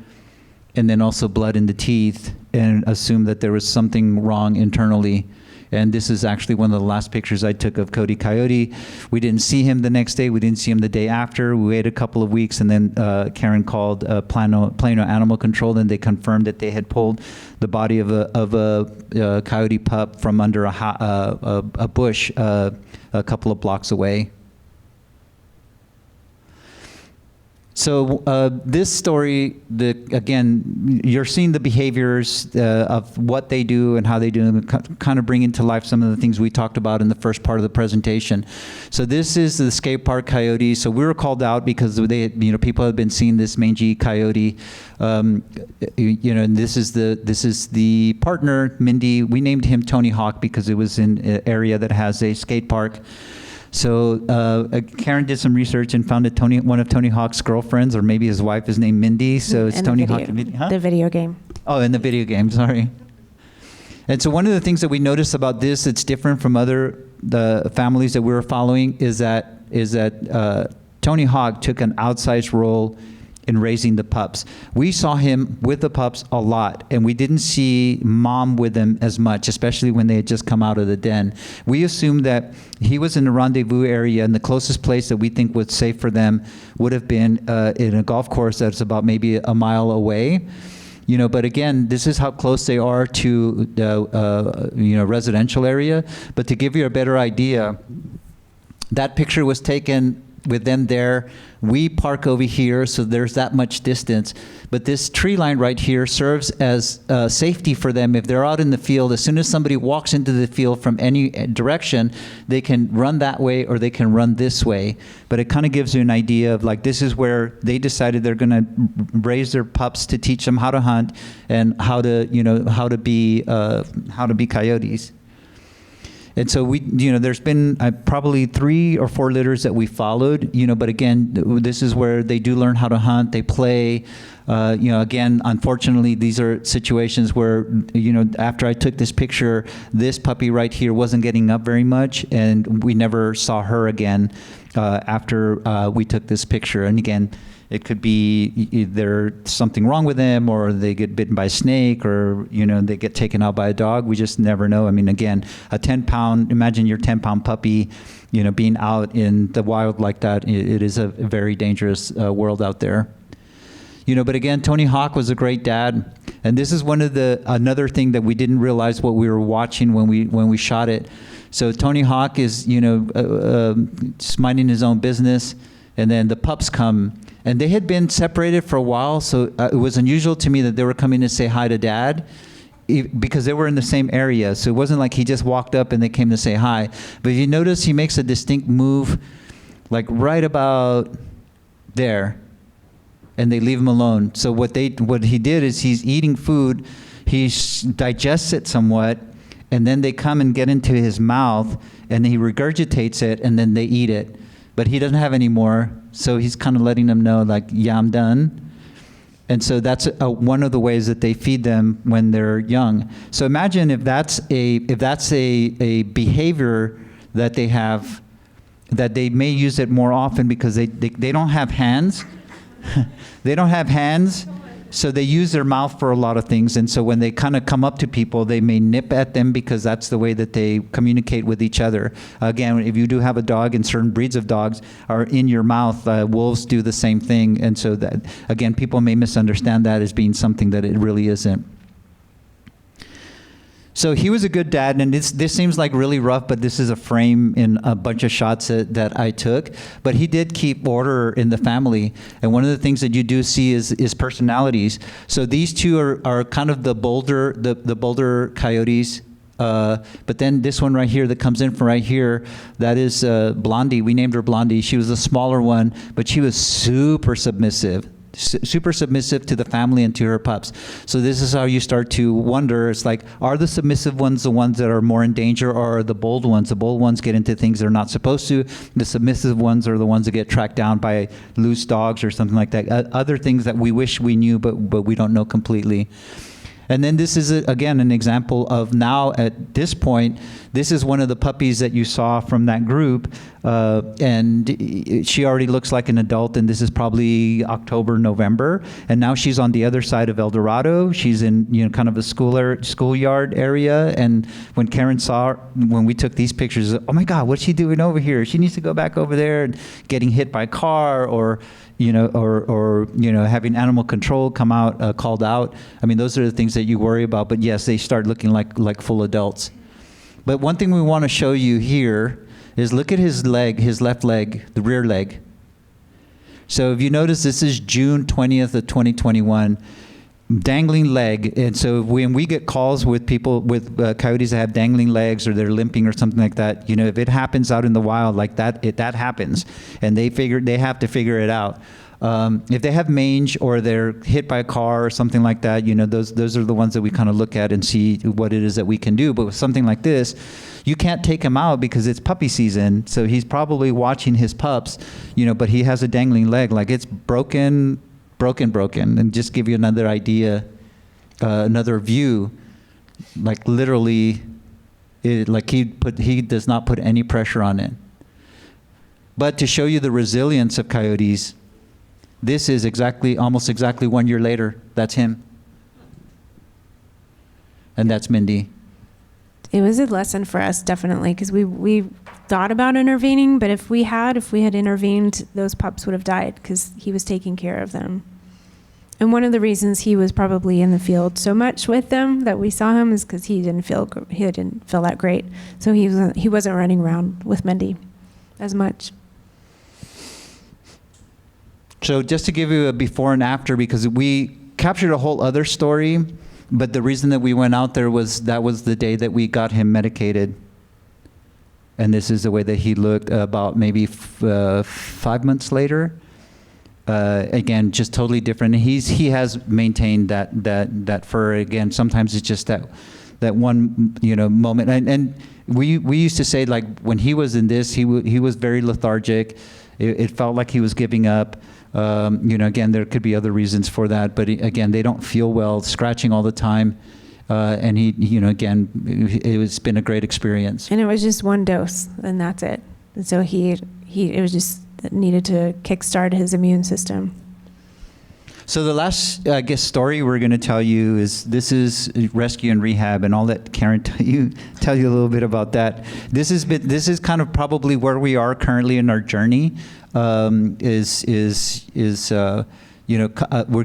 B: and then also blood in the teeth, and assumed that there was something wrong internally. And this is actually one of the last pictures I took of Cody Coyote. We didn't see him the next day. We didn't see him the day after. We waited a couple of weeks, and then Karin called Plano Animal Control, and they confirmed that they had pulled the body of a coyote pup from under a bush a couple of blocks away. So this story, again, you're seeing the behaviors of what they do and how they do them, kind of bringing to life some of the things we talked about in the first part of the presentation. So this is the skate park coyote. So we were called out because people have been seeing this mangy coyote. And this is the partner, Mindy. We named him Tony Hawk because it was in an area that has a skate park. So Karin did some research and found that one of Tony Hawk's girlfriends, or maybe his wife, is named Mindy. So it's Tony Hawk.
A: The video game.
B: Oh, in the video game, sorry. And so one of the things that we noticed about this that's different from the families that we were following is that Tony Hawk took an outsized role in raising the pups. We saw him with the pups a lot, and we didn't see mom with them as much, especially when they had just come out of the den. We assumed that he was in the rendezvous area, and the closest place that we think was safe for them would have been in a golf course that's about maybe a mile away. But again, this is how close they are to the residential area. But to give you a better idea, that picture was taken with them there. We park over here, so there's that much distance. But this tree line right here serves as safety for them. If they're out in the field, as soon as somebody walks into the field from any direction, they can run that way or they can run this way. But it kind of gives you an idea of like, this is where they decided they're going to raise their pups to teach them how to hunt and how to be coyotes. And so there's been probably 3 or 4 litters that we followed, but again, this is where they do learn how to hunt, they play. Again, unfortunately, these are situations where, after I took this picture, this puppy right here wasn't getting up very much, and we never saw her again after we took this picture. And again, it could be either something wrong with them, or they get bitten by a snake, or they get taken out by a dog. We just never know. I mean, again, imagine your 10-pound puppy, being out in the wild like that. It is a very dangerous world out there. But again, Tony Hawk was a great dad, and this is another thing that we didn't realize what we were watching when we shot it. So Tony Hawk is just minding his own business, and then the pups come. And they had been separated for a while, so it was unusual to me that they were coming to say hi to Dad, because they were in the same area. So it wasn't like he just walked up and they came to say hi. But if you notice, he makes a distinct move, like right about there, and they leave him alone. So what he did is he's eating food, he digests it somewhat, and then they come and get into his mouth, and he regurgitates it, and then they eat it. But he doesn't have any more, so he's kind of letting them know, like, yeah, I'm done. And so that's one of the ways that they feed them when they're young. So imagine if that's a behavior that they have, that they may use it more often because they don't have hands. They don't have hands, so they use their mouth for a lot of things. And so when they kind of come up to people, they may nip at them because that's the way that they communicate with each other. Again, if you do have a dog, and certain breeds of dogs are in your mouth, wolves do the same thing. And so that, again, people may misunderstand that as being something that it really isn't. So he was a good dad, and this seems like really rough, but this is a frame in a bunch of shots that I took. But he did keep order in the family, and one of the things that you do see is personalities. So these two are kind of the bolder coyotes. But then this one right here that comes in from right here, that is Blondie. We named her Blondie. She was the smaller one, but she was super submissive to the family and to her pups. So this is how you start to wonder, it's like, are the submissive ones the ones that are more in danger, or are the bold ones? The bold ones get into things they're not supposed to. The submissive ones are the ones that get tracked down by loose dogs or something like that. Other things that we wish we knew, but we don't know completely. And then this is, again, an example of now at this point, this is one of the puppies that you saw from that group. And she already looks like an adult, and this is probably October, November. And now she's on the other side of El Dorado. She's in, kind of a schoolyard area. And when Karin saw her, when we took these pictures, oh my God, what's she doing over here? She needs to go back over there, and getting hit by a car, or having animal control come out, called out. I mean, those are the things that you worry about. But yes, they start looking like full adults. But one thing we want to show you here is, look at his leg, his left leg, the rear leg. So if you notice, this is June 20th of 2021, dangling leg. And so when we get calls with people with coyotes that have dangling legs, or they're limping or something like that, if it happens out in the wild like that, that happens, and they have to figure it out. If they have mange, or they're hit by a car or something like that, those are the ones that we kind of look at and see what it is that we can do. But with something like this, you can't take him out because it's puppy season. So he's probably watching his pups, but he has a dangling leg, like it's broken, and just give you another idea another view, like literally, like he does not put any pressure on it. But to show you the resilience of coyotes, this is almost exactly 1 year later. That's him. And that's Mindy.
A: It was a lesson for us, definitely, because we thought about intervening, but if we had intervened, those pups would have died because he was taking care of them. And one of the reasons he was probably in the field so much with them that we saw him is because he didn't feel that great. So he wasn't running around with Mindy as much.
B: So just to give you a before and after, because we captured a whole other story, but the reason that we went out there was that was the day that we got him medicated. And this is the way that he looked about maybe 5 months later. Again, just totally different. He has maintained that fur. Again, sometimes it's just that one moment. And we used to say, like, when he was in this, he was very lethargic. It felt like he was giving up. Again, there could be other reasons for that, but again, they don't feel well, scratching all the time. And it's been a great experience.
A: And it was just one dose, and that's it. And so it was just needed to kickstart his immune system.
B: So the last, story we're going to tell you this is rescue and rehab, and I'll let Karin tell you a little bit about that. This is kind of probably where we are currently in our journey. We're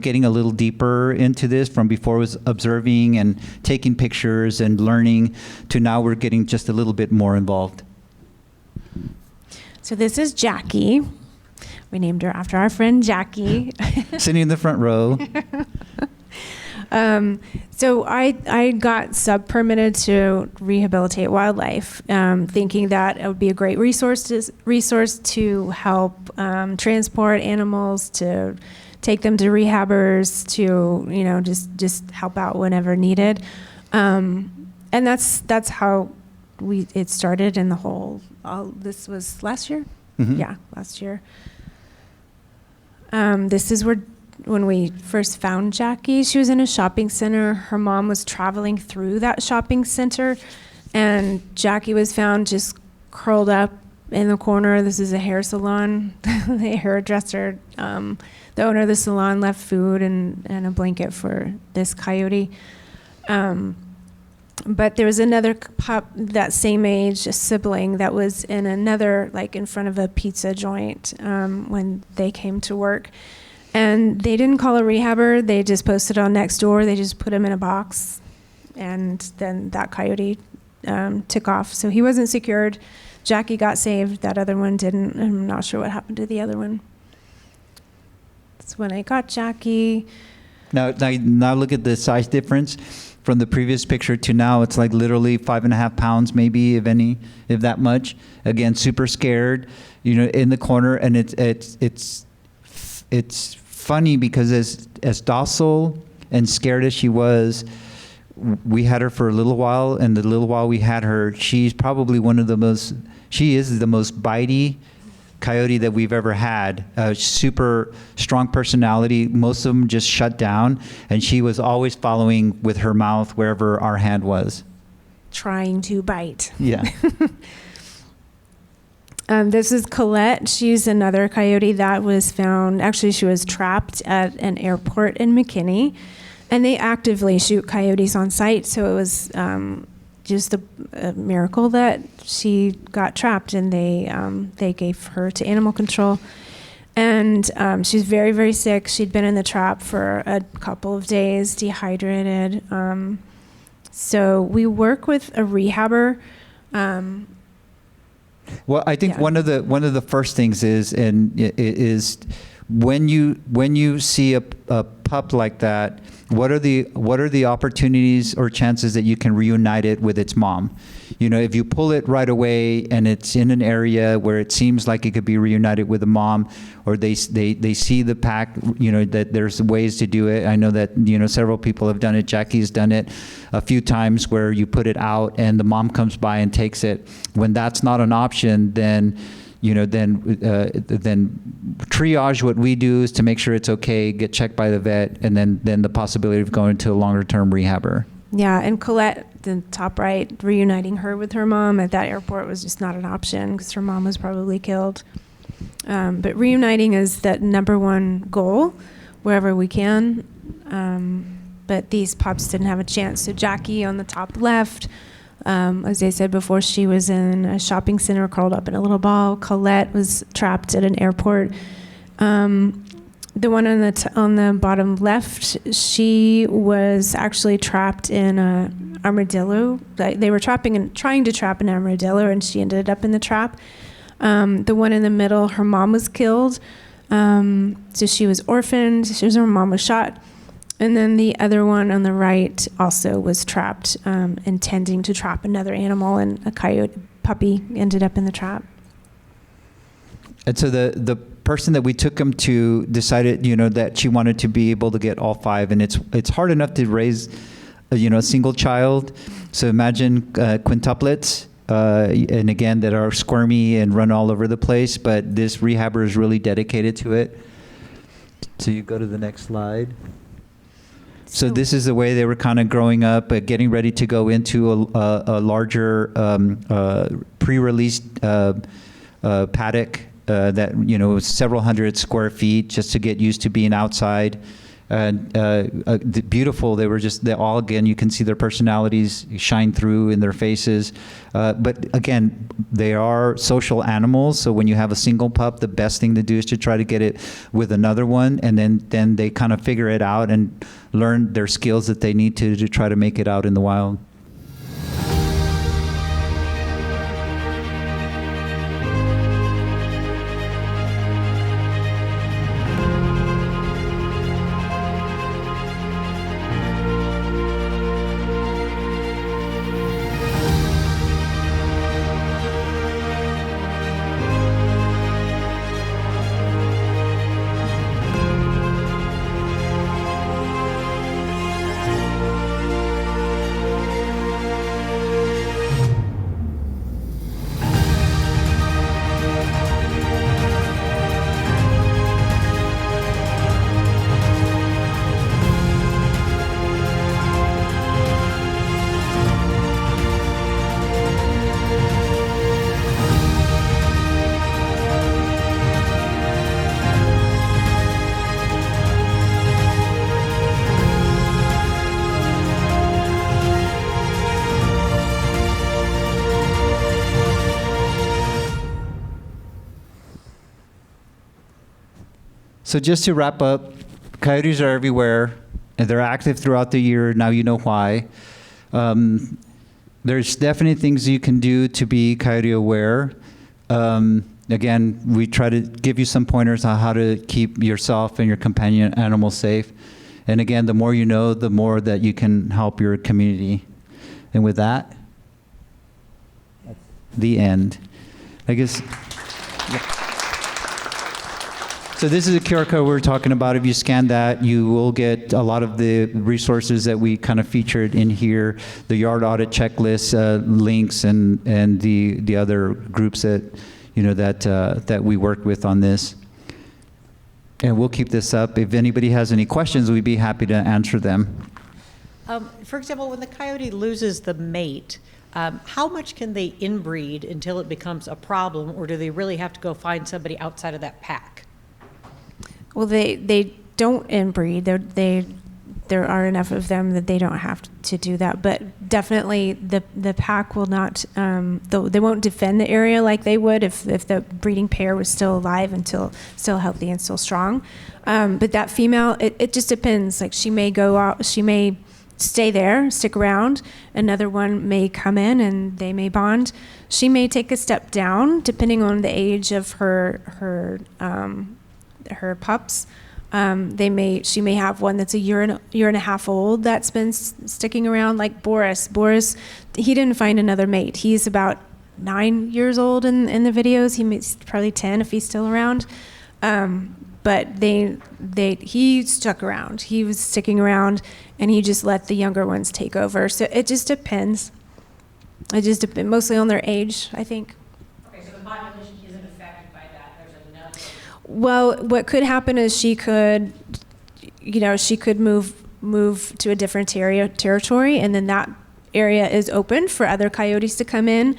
B: getting a little deeper into this. From before was observing and taking pictures and learning, to now we're getting just a little bit more involved.
A: So this is Jackie. We named her after our friend Jackie.
B: Sitting in the front row.
A: So I got sub-permitted to rehabilitate wildlife, thinking that it would be a great resource to help transport animals, to take them to rehabbers, to just help out whenever needed, and that's how it started. In the whole, this was last year.
B: Mm-hmm.
A: Yeah, last year. This is when we first found Jackie. She was in a shopping center. Her mom was traveling through that shopping center, and Jackie was found just curled up in the corner. This is a hair salon. The hairdresser, the owner of the salon, left food and a blanket for this coyote. But there was another pup that same age, a sibling, that was in another, like in front of a pizza joint when they came to work. And they didn't call a rehabber. They just posted on Nextdoor. They just put him in a box. And then that coyote took off. So he wasn't secured. Jackie got saved. That other one didn't. I'm not sure what happened to the other one. That's when I got Jackie.
B: Now look at the size difference. From the previous picture to now, it's like literally 5.5 pounds, maybe, if that much. Again, super scared, in the corner, and it's funny because as docile and scared as she was, we had her for a little while, and the little while we had her, she's probably she is the most bitey coyote that we've ever had. Super strong personality. Most of them just shut down, and she was always following with her mouth wherever our hand was.
A: Trying to bite.
B: Yeah.
A: This is Colette. She's another coyote that was found. Actually, she was trapped at an airport in McKinney, and they actively shoot coyotes on site. So it was just a miracle that she got trapped, and they gave her to animal control. And she's very, very sick. She'd been in the trap for a couple of days, dehydrated. So we work with a rehabber.
B: Well, I think one of the first things is when you see a pup like that, what are the opportunities or chances that you can reunite it with its mom? If you pull it right away and it's in an area where it seems like it could be reunited with a mom, or they see the pack, that there's ways to do it. I know that several people have done it. Jackie's done it a few times where you put it out and the mom comes by and takes it. When that's not an option, then then triage. What we do is to make sure it's okay, get checked by the vet, and then the possibility of going to a longer-term rehabber.
A: Yeah, and Colette, the top right, reuniting her with her mom at that airport was just not an option because her mom was probably killed. But reuniting is the number one goal wherever we can. But these pups didn't have a chance. So Jackie on the top left, as I said before, she was in a shopping center curled up in a little ball. Colette was trapped at an airport. The one on the bottom left, she was actually trapped in an armadillo. They were trying to trap an armadillo, and she ended up in the trap. The one in the middle, her mom was killed. So she was orphaned. Her mom was shot. And then the other one on the right also was trapped, intending to trap another animal, and a coyote puppy ended up in the trap.
B: And so the person that we took him to decided, that she wanted to be able to get all 5, and it's hard enough to raise, a single child. So imagine quintuplets, and again that are squirmy and run all over the place. But this rehabber is really dedicated to it. So you go to the next slide. So this is the way they were kind of growing up, getting ready to go into a larger pre-released paddock that was several hundred square feet, just to get used to being outside. Beautiful. They all, again, you can see their personalities shine through in their faces. But again, they are social animals. So when you have a single pup, the best thing to do is to try to get it with another one, and then they kind of figure it out and learn their skills that they need to try to make it out in the wild. So just to wrap up, coyotes are everywhere, and they're active throughout the year. Now you know why. There's definitely things you can do to be coyote aware. Again, we try to give you some pointers on how to keep yourself and your companion animal safe. And again, the more you know, the more that you can help your community. And with that, that's the end. I guess. Yeah. So this is a QR code we were talking about. If you scan that, you will get a lot of the resources that we kind of featured in here, the yard audit checklist, links, and the other groups that that we worked with on this. And we'll keep this up. If anybody has any questions, we'd be happy to answer them.
C: For example, when the coyote loses the mate, how much can they inbreed until it becomes a problem, or do they really have to go find somebody outside of that pack?
A: Well, they don't inbreed. There are enough of them that they don't have to do that. But definitely the pack will not, they won't defend the area like they would if the breeding pair was still alive and still healthy and still strong. But that female, it just depends. Like she may go out, she may stay there, stick around. Another one may come in and they may bond. She may take a step down depending on the age of her pups. She may have one that's a year and a half old that's been sticking around, like Boris. Boris, he didn't find another mate. He's about 9 years old in the videos. He's probably 10 if he's still around. But he stuck around. He was sticking around, and he just let the younger ones take over. So it just depends. It just depends, mostly on their age, I think.
E: Okay, so the population isn't affected
A: Well, what could happen is she could move to a different territory, and then that area is open for other coyotes to come in.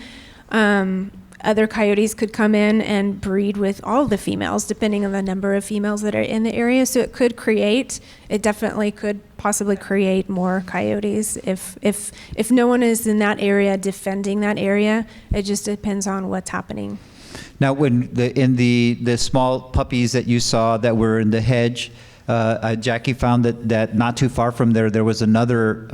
A: Other coyotes could come in and breed with all the females, depending on the number of females that are in the area. So it definitely could possibly create more coyotes if no one is in that area defending that area. It just depends on what's happening.
B: Now, when in the small puppies that you saw that were in the hedge, Jackie found that not too far from there was another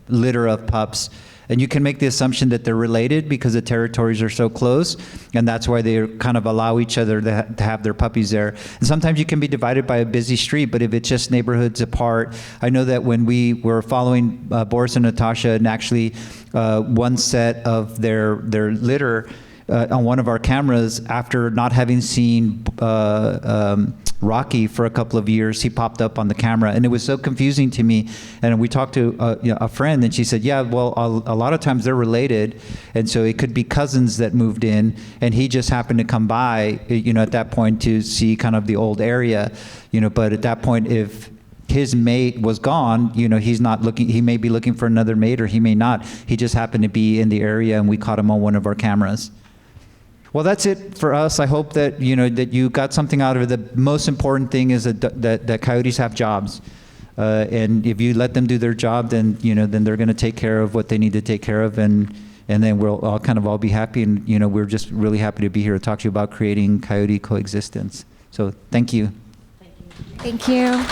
B: litter of pups. And you can make the assumption that they're related because the territories are so close, and that's why they kind of allow each other to have their puppies there. And sometimes you can be divided by a busy street, but if it's just neighborhoods apart, I know that when we were following Boris and Natasha, and actually one set of their litter on one of our cameras, after not having seen Rocky for a couple of years, he popped up on the camera, and it was so confusing to me. And we talked to a friend, and she said, yeah, well, a lot of times they're related, and so it could be cousins that moved in, and he just happened to come by, at that point to see kind of the old area, but at that point, if his mate was gone, he's not looking, he may be looking for another mate, or he may not. He just happened to be in the area, and we caught him on one of our cameras. Well, that's it for us. I hope that that you got something out of it. The most important thing is that coyotes have jobs, and if you let them do their job, then then they're going to take care of what they need to take care of, and then we'll all be happy. And we're just really happy to be here to talk to you about creating coyote coexistence. So thank you.
A: Thank you.